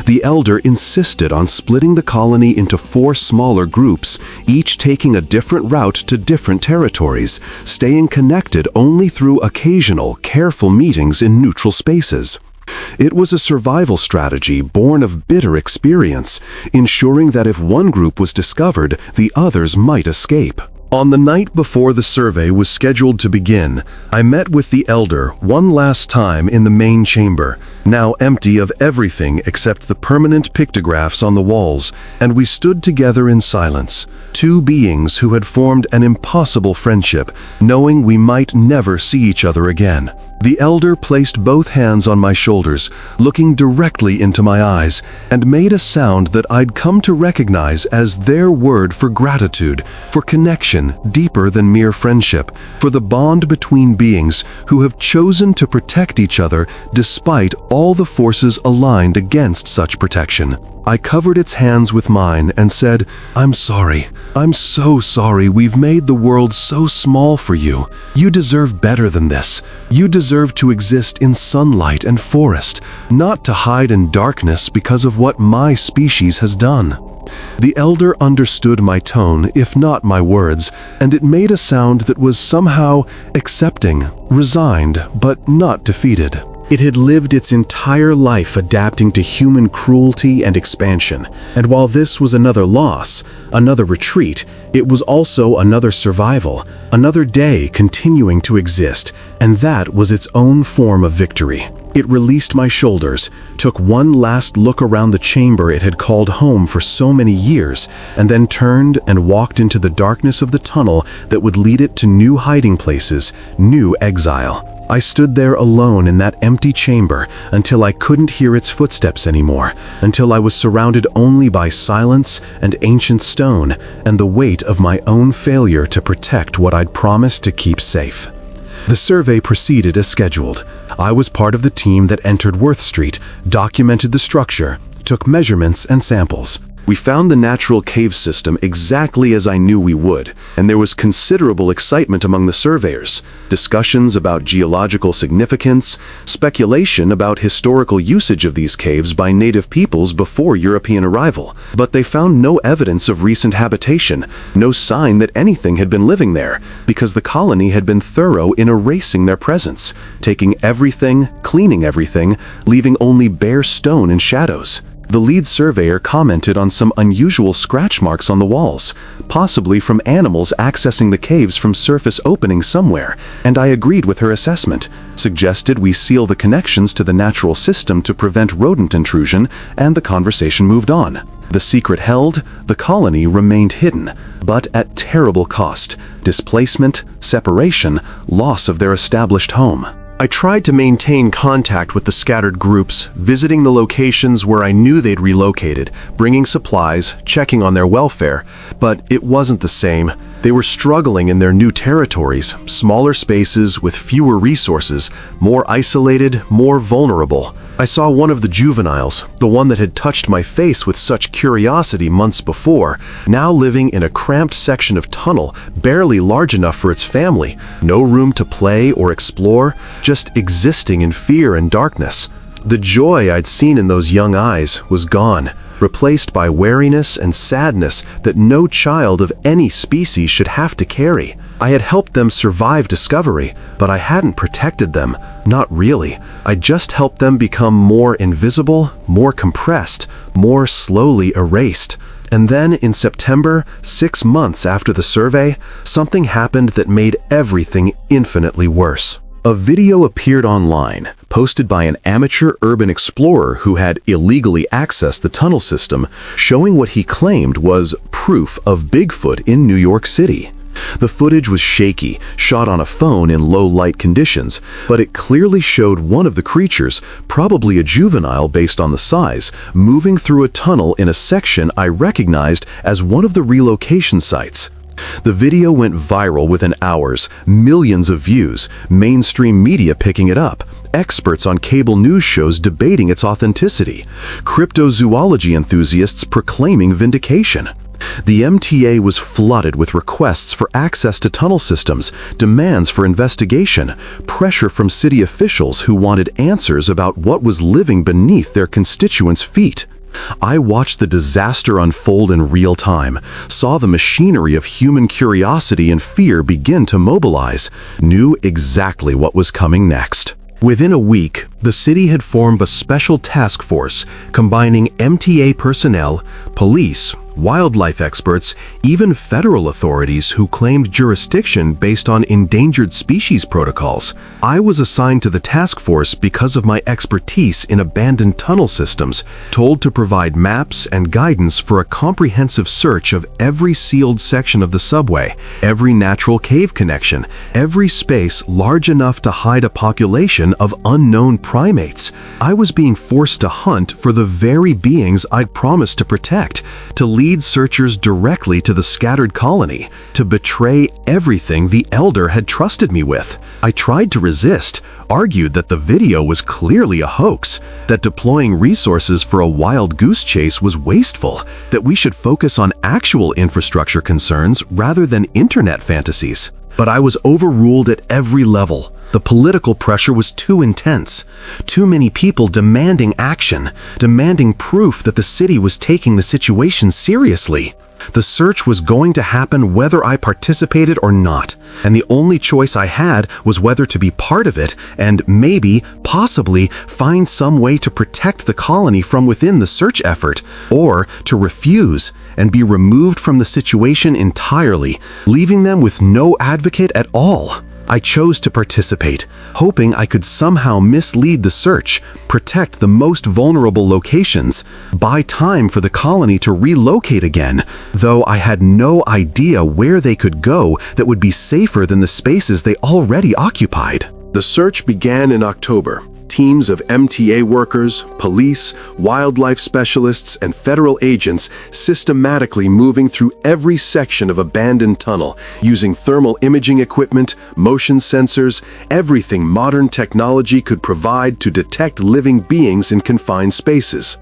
The elder insisted on splitting the colony into 4 smaller groups, each taking a different route to different territories, staying connected only through occasional, careful meetings in neutral spaces. It was a survival strategy born of bitter experience, ensuring that if one group was discovered, the others might escape. On the night before the survey was scheduled to begin, I met with the elder one last time in the main chamber, now empty of everything except the permanent pictographs on the walls, and we stood together in silence, 2 beings who had formed an impossible friendship, knowing we might never see each other again. The elder placed both hands on my shoulders, looking directly into my eyes, and made a sound that I'd come to recognize as their word for gratitude, for connection deeper than mere friendship, for the bond between beings who have chosen to protect each other despite all the forces aligned against such protection. I covered its hands with mine and said, "I'm sorry. I'm so sorry we've made the world so small for you. You deserve better than this. You deserve to exist in sunlight and forest, not to hide in darkness because of what my species has done." The elder understood my tone, if not my words, and it made a sound that was somehow accepting, resigned, but not defeated. It had lived its entire life adapting to human cruelty and expansion, and while this was another loss, another retreat, it was also another survival, another day continuing to exist, and that was its own form of victory. It released my shoulders, took one last look around the chamber it had called home for so many years, and then turned and walked into the darkness of the tunnel that would lead it to new hiding places, new exile. I stood there alone in that empty chamber until I couldn't hear its footsteps anymore, until I was surrounded only by silence and ancient stone and the weight of my own failure to protect what I'd promised to keep safe. The survey proceeded as scheduled. I was part of the team that entered Worth Street, documented the structure, took measurements and samples. We found the natural cave system exactly as I knew we would, and there was considerable excitement among the surveyors. Discussions about geological significance, speculation about historical usage of these caves by native peoples before European arrival. But they found no evidence of recent habitation, no sign that anything had been living there, because the colony had been thorough in erasing their presence, taking everything, cleaning everything, leaving only bare stone and shadows. The lead surveyor commented on some unusual scratch marks on the walls, possibly from animals accessing the caves from surface openings somewhere, and I agreed with her assessment, suggested we seal the connections to the natural system to prevent rodent intrusion, and the conversation moved on. The secret held, the colony remained hidden, but at terrible cost: displacement, separation, loss of their established home. I tried to maintain contact with the scattered groups, visiting the locations where I knew they'd relocated, bringing supplies, checking on their welfare, but it wasn't the same. They were struggling in their new territories, smaller spaces with fewer resources, more isolated, more vulnerable. I saw one of the juveniles, the one that had touched my face with such curiosity months before, now living in a cramped section of tunnel, barely large enough for its family, no room to play or explore, just existing in fear and darkness. The joy I'd seen in those young eyes was gone, replaced by wariness and sadness that no child of any species should have to carry. I had helped them survive discovery, but I hadn't protected them. Not really. I just helped them become more invisible, more compressed, more slowly erased. And then in September, 6 months after the survey, something happened that made everything infinitely worse. A video appeared online, posted by an amateur urban explorer who had illegally accessed the tunnel system, showing what he claimed was proof of Bigfoot in New York City. The footage was shaky, shot on a phone in low-light conditions, but it clearly showed one of the creatures, probably a juvenile based on the size, moving through a tunnel in a section I recognized as one of the relocation sites. The video went viral within hours, millions of views, mainstream media picking it up, experts on cable news shows debating its authenticity, cryptozoology enthusiasts proclaiming vindication. The MTA was flooded with requests for access to tunnel systems, demands for investigation, pressure from city officials who wanted answers about what was living beneath their constituents' feet. I watched the disaster unfold in real time, saw the machinery of human curiosity and fear begin to mobilize, knew exactly what was coming next. Within a week, the city had formed a special task force combining MTA personnel, police, wildlife experts, even federal authorities who claimed jurisdiction based on endangered species protocols. I was assigned to the task force because of my expertise in abandoned tunnel systems, told to provide maps and guidance for a comprehensive search of every sealed section of the subway, every natural cave connection, every space large enough to hide a population of unknown primates. I was being forced to hunt for the very beings I'd promised to protect, to lead searchers directly to the scattered colony, to betray everything the elder had trusted me with. I tried to resist, argued that the video was clearly a hoax, that deploying resources for a wild goose chase was wasteful, that we should focus on actual infrastructure concerns rather than internet fantasies. But I was overruled at every level. The political pressure was too intense. Too many people demanding action, demanding proof that the city was taking the situation seriously. The search was going to happen whether I participated or not, and the only choice I had was whether to be part of it and maybe, possibly, find some way to protect the colony from within the search effort, or to refuse and be removed from the situation entirely, leaving them with no advocate at all. I chose to participate, hoping I could somehow mislead the search, protect the most vulnerable locations, buy time for the colony to relocate again, though I had no idea where they could go that would be safer than the spaces they already occupied. The search began in October. Teams of MTA workers, police, wildlife specialists, and federal agents systematically moving through every section of abandoned tunnel, using thermal imaging equipment, motion sensors, everything modern technology could provide to detect living beings in confined spaces.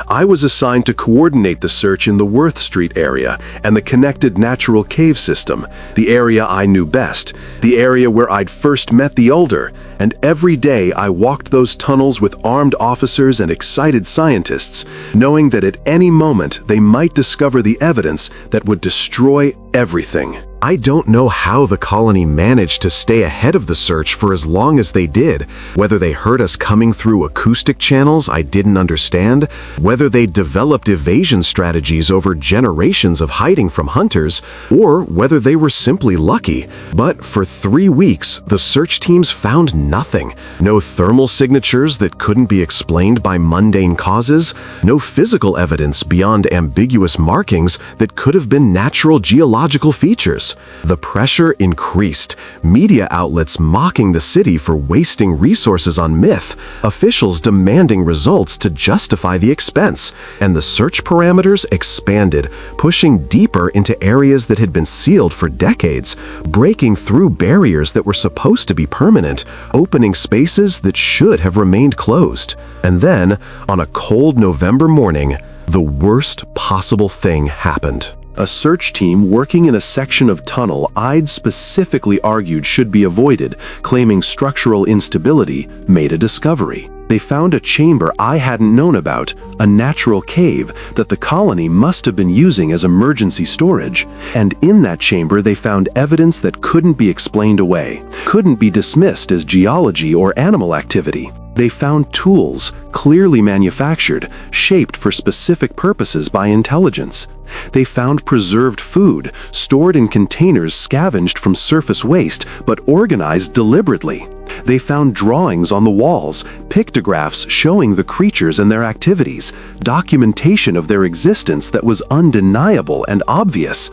I was assigned to coordinate the search in the Worth Street area and the connected natural cave system, the area I knew best, the area where I'd first met the elder, and every day I walked those tunnels with armed officers and excited scientists, knowing that at any moment they might discover the evidence that would destroy everything. I don't know how the colony managed to stay ahead of the search for as long as they did, whether they heard us coming through acoustic channels I didn't understand, whether they developed evasion strategies over generations of hiding from hunters, or whether they were simply lucky. But for 3 weeks, the search teams found nothing. No thermal signatures that couldn't be explained by mundane causes, no physical evidence beyond ambiguous markings that could have been natural geological features. The pressure increased, media outlets mocking the city for wasting resources on myth, officials demanding results to justify the expense, and the search parameters expanded, pushing deeper into areas that had been sealed for decades, breaking through barriers that were supposed to be permanent, opening spaces that should have remained closed. And then, on a cold November morning, the worst possible thing happened. A search team working in a section of tunnel I'd specifically argued should be avoided, claiming structural instability, made a discovery. They found a chamber I hadn't known about, a natural cave that the colony must have been using as emergency storage. And in that chamber they found evidence that couldn't be explained away, couldn't be dismissed as geology or animal activity. They found tools, clearly manufactured, shaped for specific purposes by intelligence. They found preserved food, stored in containers scavenged from surface waste, but organized deliberately. They found drawings on the walls, pictographs showing the creatures and their activities, documentation of their existence that was undeniable and obvious.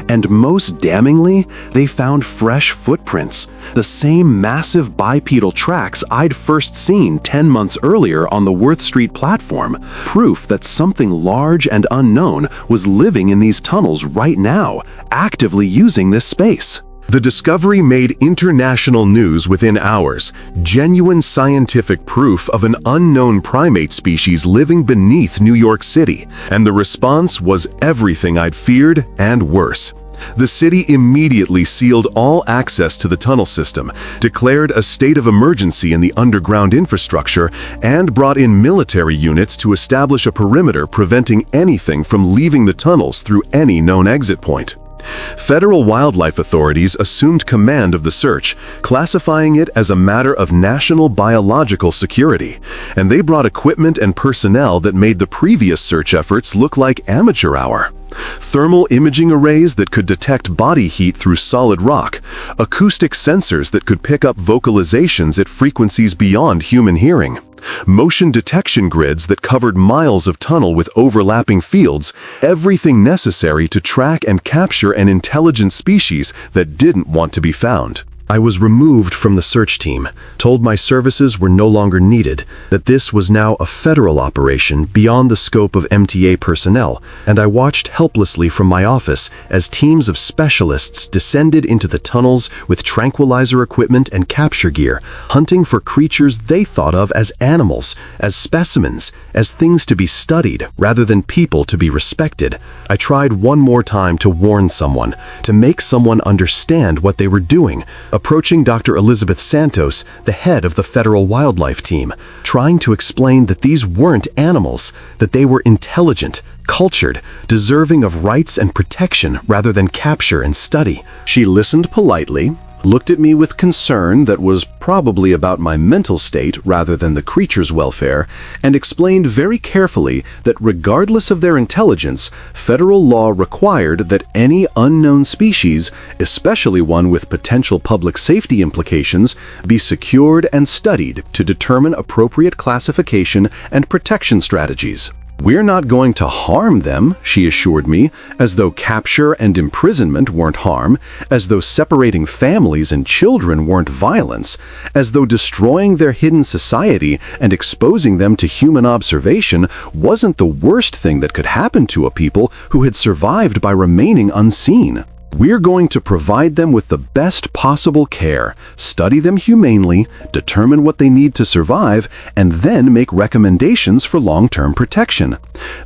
And most damningly, they found fresh footprints, the same massive bipedal tracks I'd first seen 10 months earlier on the Worth Street platform, proof that something large and unknown was living in these tunnels right now, actively using this space. The discovery made international news within hours, genuine scientific proof of an unknown primate species living beneath New York City, and the response was everything I'd feared and worse. The city immediately sealed all access to the tunnel system, declared a state of emergency in the underground infrastructure, and brought in military units to establish a perimeter preventing anything from leaving the tunnels through any known exit point. Federal wildlife authorities assumed command of the search, classifying it as a matter of national biological security, and they brought equipment and personnel that made the previous search efforts look like amateur hour. Thermal imaging arrays that could detect body heat through solid rock, acoustic sensors that could pick up vocalizations at frequencies beyond human hearing, motion detection grids that covered miles of tunnel with overlapping fields, everything necessary to track and capture an intelligent species that didn't want to be found. I was removed from the search team, told my services were no longer needed, that this was now a federal operation beyond the scope of MTA personnel, and I watched helplessly from my office as teams of specialists descended into the tunnels with tranquilizer equipment and capture gear, hunting for creatures they thought of as animals, as specimens, as things to be studied rather than people to be respected. I tried one more time to warn someone, to make someone understand what they were doing, approaching Dr. Elizabeth Santos, the head of the Federal Wildlife Team, trying to explain that these weren't animals, that they were intelligent, cultured, deserving of rights and protection rather than capture and study. She listened politely, looked at me with concern that was probably about my mental state rather than the creature's welfare, and explained very carefully that regardless of their intelligence, federal law required that any unknown species, especially one with potential public safety implications, be secured and studied to determine appropriate classification and protection strategies. "We're not going to harm them," she assured me, as though capture and imprisonment weren't harm, as though separating families and children weren't violence, as though destroying their hidden society and exposing them to human observation wasn't the worst thing that could happen to a people who had survived by remaining unseen. "We're going to provide them with the best possible care, study them humanely, determine what they need to survive, and then make recommendations for long-term protection.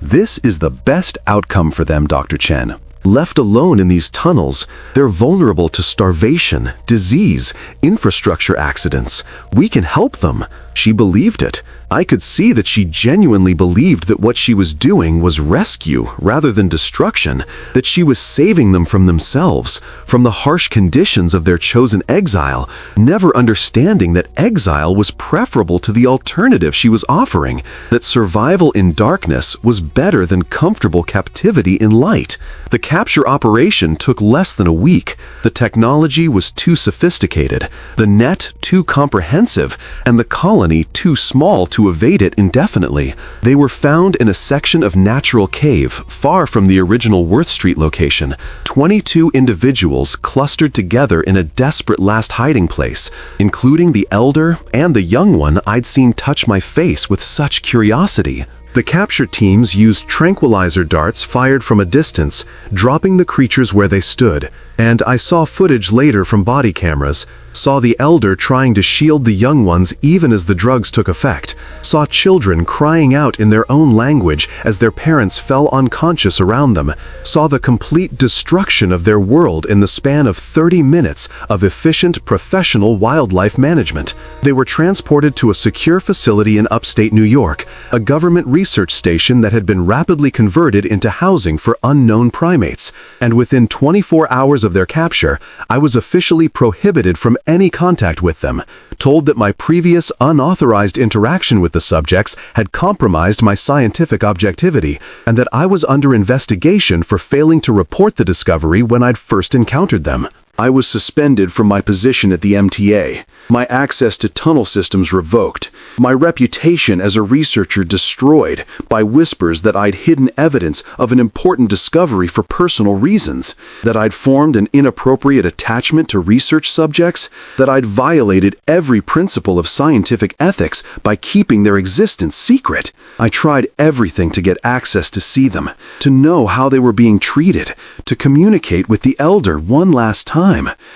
This is the best outcome for them, Dr. Chen. Left alone in these tunnels, they're vulnerable to starvation, disease, infrastructure accidents. We can help them." She believed it. I could see that she genuinely believed that what she was doing was rescue rather than destruction, that she was saving them from themselves, from the harsh conditions of their chosen exile, never understanding that exile was preferable to the alternative she was offering, that survival in darkness was better than comfortable captivity in light. The capture operation took less than a week. The technology was too sophisticated, the net too comprehensive, and the colony too small to evade it indefinitely. They were found in a section of natural cave, far from the original Worth Street location. 22 individuals clustered together in a desperate last hiding place, including the elder and the young one I'd seen touch my face with such curiosity. The capture teams used tranquilizer darts fired from a distance, dropping the creatures where they stood, and I saw footage later from body cameras, saw the elder trying to shield the young ones even as the drugs took effect, saw children crying out in their own language as their parents fell unconscious around them, saw the complete destruction of their world in the span of 30 minutes of efficient professional wildlife management. They were transported to a secure facility in upstate New York, a government research station that had been rapidly converted into housing for unknown primates, and within 24 hours hours of their capture, I was officially prohibited from any contact with them, told that my previous unauthorized interaction with the subjects had compromised my scientific objectivity, and that I was under investigation for failing to report the discovery when I'd first encountered them. I was suspended from my position at the MTA, my access to tunnel systems revoked, my reputation as a researcher destroyed by whispers that I'd hidden evidence of an important discovery for personal reasons, that I'd formed an inappropriate attachment to research subjects, that I'd violated every principle of scientific ethics by keeping their existence secret. I tried everything to get access to see them, to know how they were being treated, to communicate with the elder one last time,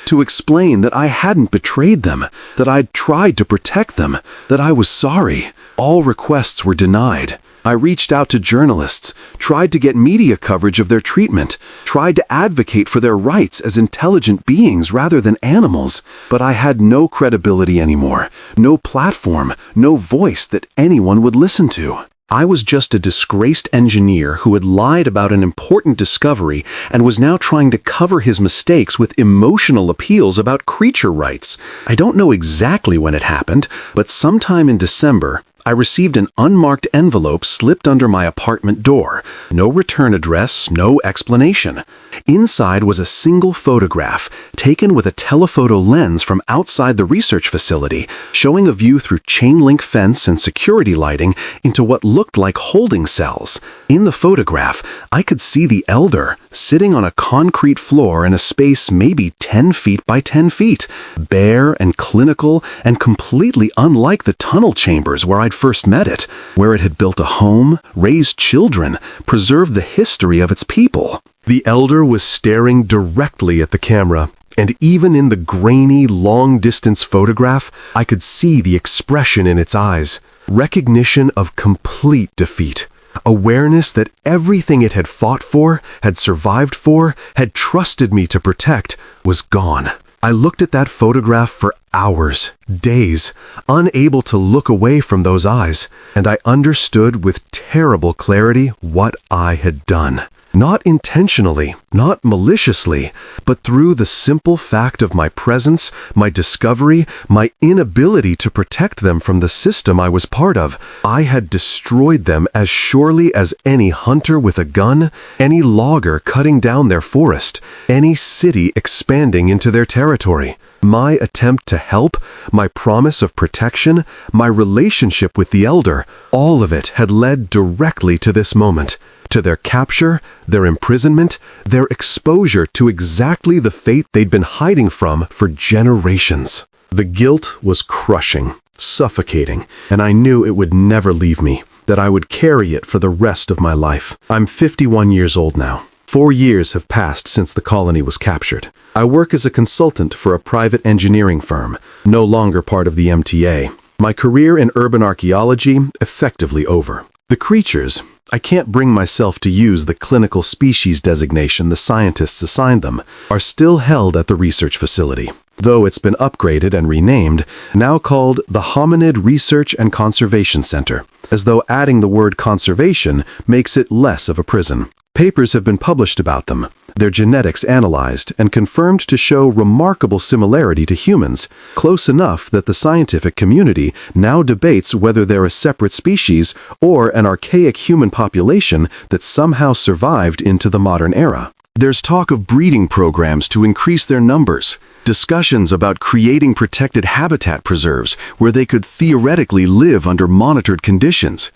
to explain that I hadn't betrayed them, that I'd tried to protect them, that I was sorry. All requests were denied. I reached out to journalists, tried to get media coverage of their treatment, tried to advocate for their rights as intelligent beings rather than animals, but I had no credibility anymore, no platform, no voice that anyone would listen to. I was just a disgraced engineer who had lied about an important discovery and was now trying to cover his mistakes with emotional appeals about creature rights. I don't know exactly when it happened, but sometime in December, I received an unmarked envelope slipped under my apartment door. No return address, no explanation. Inside was a single photograph, taken with a telephoto lens from outside the research facility, showing a view through chain-link fence and security lighting into what looked like holding cells. In the photograph, I could see the elder, sitting on a concrete floor in a space maybe 10 feet by 10 feet, bare and clinical and completely unlike the tunnel chambers where I'd first met it, where it had built a home, raised children, preserved the history of its people. The elder was staring directly at the camera, and even in the grainy, long-distance photograph, I could see the expression in its eyes. Recognition of complete defeat. Awareness that everything it had fought for, had survived for, had trusted me to protect, was gone. I looked at that photograph for hours, days, unable to look away from those eyes, and I understood with terrible clarity what I had done. Not intentionally, not maliciously, but through the simple fact of my presence, my discovery, my inability to protect them from the system I was part of. I had destroyed them as surely as any hunter with a gun, any logger cutting down their forest, any city expanding into their territory. My attempt to help, my promise of protection, my relationship with the elder, all of it had led directly to this moment. To their capture, their imprisonment, their exposure to exactly the fate they'd been hiding from for generations. The guilt was crushing, suffocating, and I knew it would never leave me, that I would carry it for the rest of my life. I'm 51 years old now. 4 years have passed since the colony was captured. I work as a consultant for a private engineering firm, no longer part of the MTA. My career in urban archaeology effectively over. The creatures, I can't bring myself to use the clinical species designation the scientists assigned them, are still held at the research facility, though it's been upgraded and renamed, now called the Hominid Research and Conservation Center, as though adding the word conservation makes it less of a prison. Papers have been published about them, their genetics analyzed and confirmed to show remarkable similarity to humans, close enough that the scientific community now debates whether they're a separate species or an archaic human population that somehow survived into the modern era. There's talk of breeding programs to increase their numbers, discussions about creating protected habitat preserves where they could theoretically live under monitored conditions,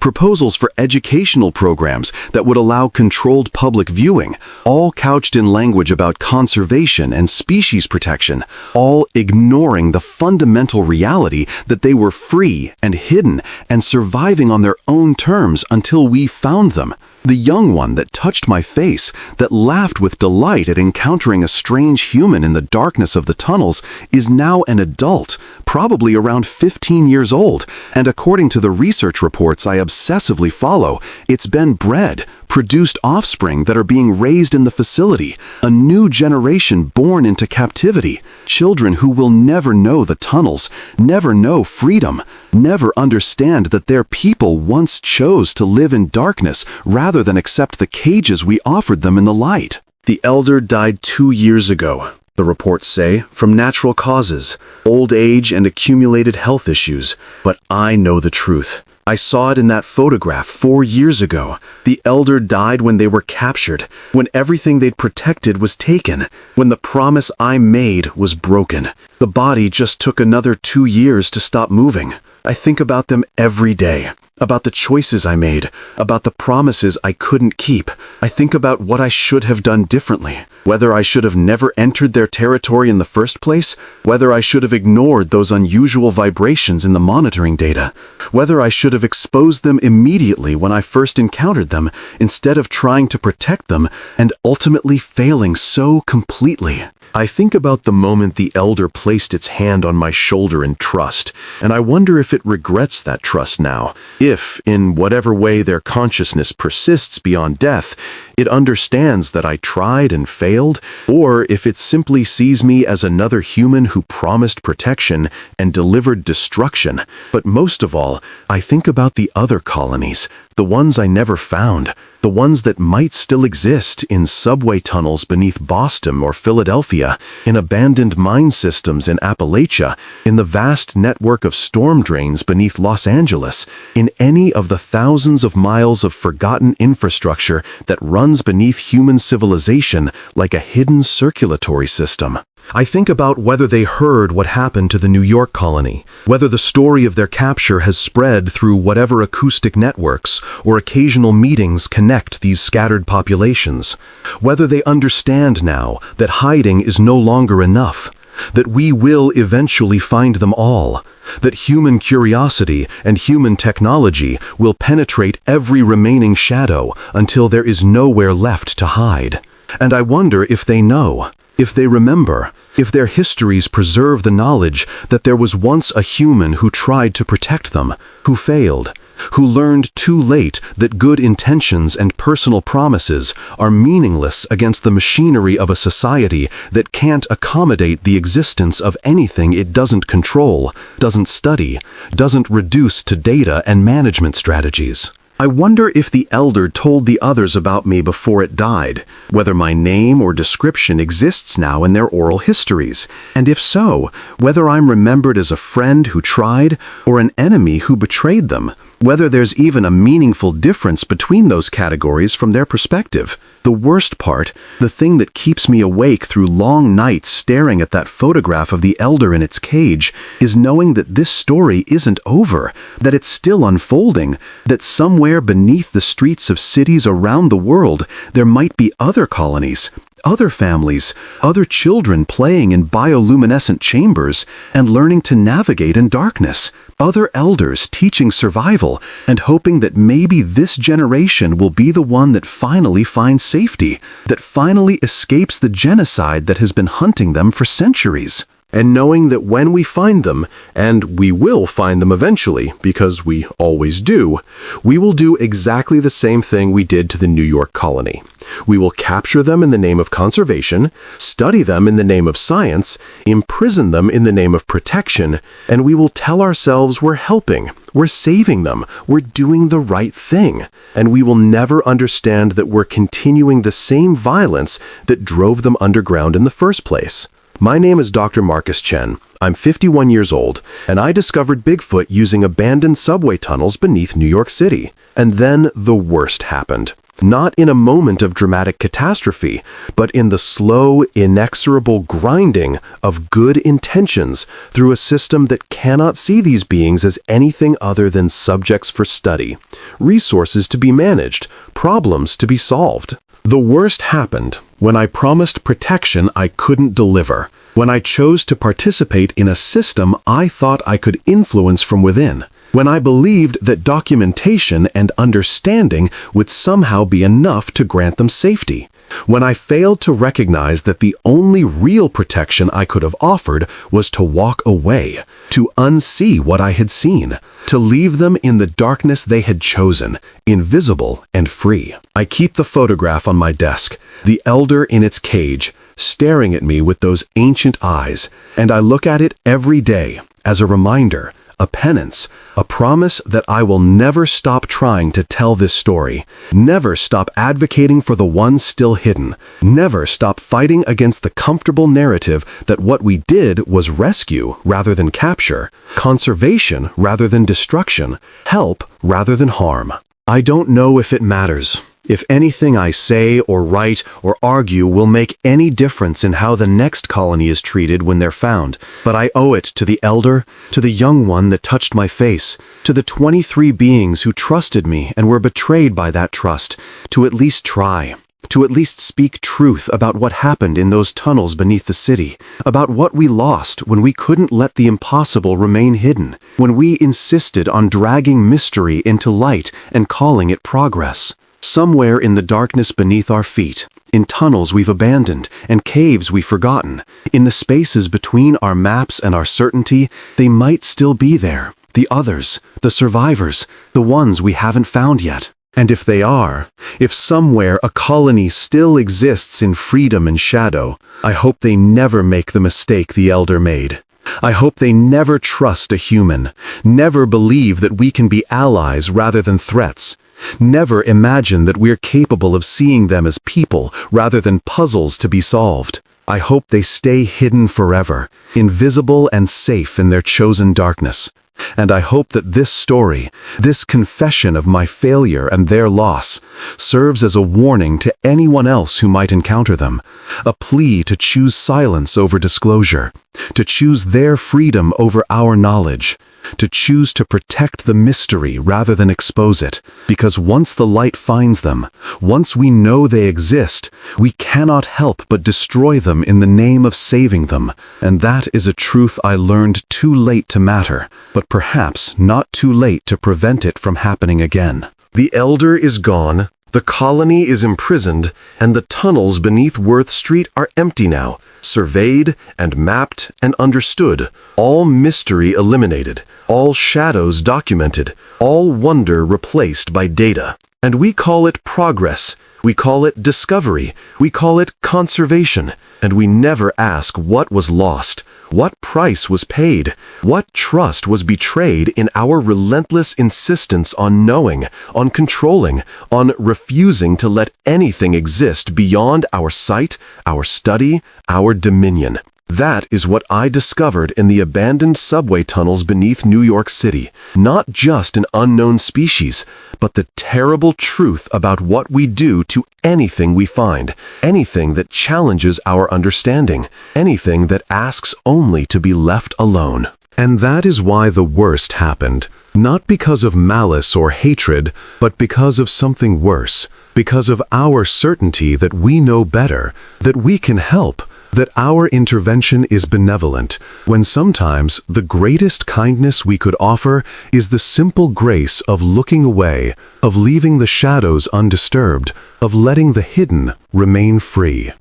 proposals for educational programs that would allow controlled public viewing, all couched in language about conservation and species protection, all ignoring the fundamental reality that they were free and hidden and surviving on their own terms until we found them. The young one that touched my face, that laughed with delight at encountering a strange human in the darkness of the tunnels, is now an adult, probably around 15 years old, and according to the research reports I obsessively follow, it's been bred, produced offspring that are being raised in the facility, a new generation born into captivity, children who will never know the tunnels, never know freedom, never understand that their people once chose to live in darkness rather than accept the cages we offered them in the light. The elder died 2 years ago, the reports say, from natural causes, old age and accumulated health issues. But I know the truth. I saw it in that photograph 4 years ago. The elder died when they were captured, when everything they'd protected was taken, when the promise I made was broken. The body just took another 2 years to stop moving. I think about them every day, about the choices I made, about the promises I couldn't keep. I think about what I should have done differently, whether I should have never entered their territory in the first place, whether I should have ignored those unusual vibrations in the monitoring data, whether I should have exposed them immediately when I first encountered them, instead of trying to protect them and ultimately failing so completely. I think about the moment the elder placed its hand on my shoulder in trust, and I wonder if it regrets that trust now. If, in whatever way their consciousness persists beyond death, it understands that I tried and failed, or if it simply sees me as another human who promised protection and delivered destruction. But most of all, I think about the other colonies, the ones I never found, the ones that might still exist in subway tunnels beneath Boston or Philadelphia, in abandoned mine systems in Appalachia, in the vast network of storm drains beneath Los Angeles, in any of the thousands of miles of forgotten infrastructure that runs beneath human civilization like a hidden circulatory system. I think about whether they heard what happened to the New York colony, whether the story of their capture has spread through whatever acoustic networks or occasional meetings connect these scattered populations, whether they understand now that hiding is no longer enough, that we will eventually find them all, that human curiosity and human technology will penetrate every remaining shadow until there is nowhere left to hide. And I wonder if they know, if they remember, if their histories preserve the knowledge that there was once a human who tried to protect them, who failed, who learned too late that good intentions and personal promises are meaningless against the machinery of a society that can't accommodate the existence of anything it doesn't control, doesn't study, doesn't reduce to data and management strategies. I wonder if the elder told the others about me before it died, whether my name or description exists now in their oral histories, and if so, whether I'm remembered as a friend who tried or an enemy who betrayed them, whether there's even a meaningful difference between those categories from their perspective. The worst part, the thing that keeps me awake through long nights staring at that photograph of the elder in its cage, is knowing that this story isn't over, that it's still unfolding, that somewhere beneath the streets of cities around the world there might be other colonies, other families, other children playing in bioluminescent chambers and learning to navigate in darkness, other elders teaching survival and hoping that maybe this generation will be the one that finally finds safety, that finally escapes the genocide that has been hunting them for centuries. And knowing that when we find them, and we will find them eventually, because we always do, we will do exactly the same thing we did to the New York colony. We will capture them in the name of conservation, study them in the name of science, imprison them in the name of protection, and we will tell ourselves we're helping, we're saving them, we're doing the right thing, and we will never understand that we're continuing the same violence that drove them underground in the first place. My name is Dr. Marcus Chen. I'm 51 years old, and I discovered Bigfoot using abandoned subway tunnels beneath New York City. And then the worst happened. Not in a moment of dramatic catastrophe, but in the slow, inexorable grinding of good intentions through a system that cannot see these beings as anything other than subjects for study, resources to be managed, problems to be solved. The worst happened when I promised protection I couldn't deliver, when I chose to participate in a system I thought I could influence from within, when I believed that documentation and understanding would somehow be enough to grant them safety, when I failed to recognize that the only real protection I could have offered was to walk away, to unsee what I had seen, to leave them in the darkness they had chosen, invisible and free. I keep the photograph on my desk, the elder in its cage, staring at me with those ancient eyes, and I look at it every day as a reminder a penance, a promise that I will never stop trying to tell this story, never stop advocating for the ones still hidden, never stop fighting against the comfortable narrative that what we did was rescue rather than capture, conservation rather than destruction, help rather than harm. I don't know if it matters, if anything I say or write or argue will make any difference in how the next colony is treated when they're found, but I owe it to the elder, to the young one that touched my face, to the 23 beings who trusted me and were betrayed by that trust, to at least try, to at least speak truth about what happened in those tunnels beneath the city, about what we lost when we couldn't let the impossible remain hidden, when we insisted on dragging mystery into light and calling it progress. Somewhere in the darkness beneath our feet, in tunnels we've abandoned and caves we've forgotten, in the spaces between our maps and our certainty, they might still be there. The others, the survivors, the ones we haven't found yet. And if they are, if somewhere a colony still exists in freedom and shadow, I hope they never make the mistake the elder made. I hope they never trust a human, never believe that we can be allies rather than threats, never imagine that we're capable of seeing them as people rather than puzzles to be solved. I hope they stay hidden forever, invisible and safe in their chosen darkness. And I hope that this story, this confession of my failure and their loss, serves as a warning to anyone else who might encounter them, a plea to choose silence over disclosure, to choose their freedom over our knowledge, to choose to protect the mystery rather than expose it, because once the light finds them, once we know they exist, we cannot help but destroy them in the name of saving them, and that is a truth I learned too late to matter, but perhaps not too late to prevent it from happening again. The elder is gone, the colony is imprisoned, and the tunnels beneath Worth Street are empty now, surveyed and mapped and understood, all mystery eliminated, all shadows documented, all wonder replaced by data. And we call it progress, we call it discovery, we call it conservation, and we never ask what was lost, what price was paid, what trust was betrayed in our relentless insistence on knowing, on controlling, on refusing to let anything exist beyond our sight, our study, our dominion. That is what I discovered in the abandoned subway tunnels beneath New York City. Not just an unknown species, but the terrible truth about what we do to anything we find, anything that challenges our understanding, anything that asks only to be left alone. And that is why the worst happened, not because of malice or hatred, but because of something worse, because of our certainty that we know better, that we can help, that our intervention is benevolent, when sometimes the greatest kindness we could offer is the simple grace of looking away, of leaving the shadows undisturbed, of letting the hidden remain free.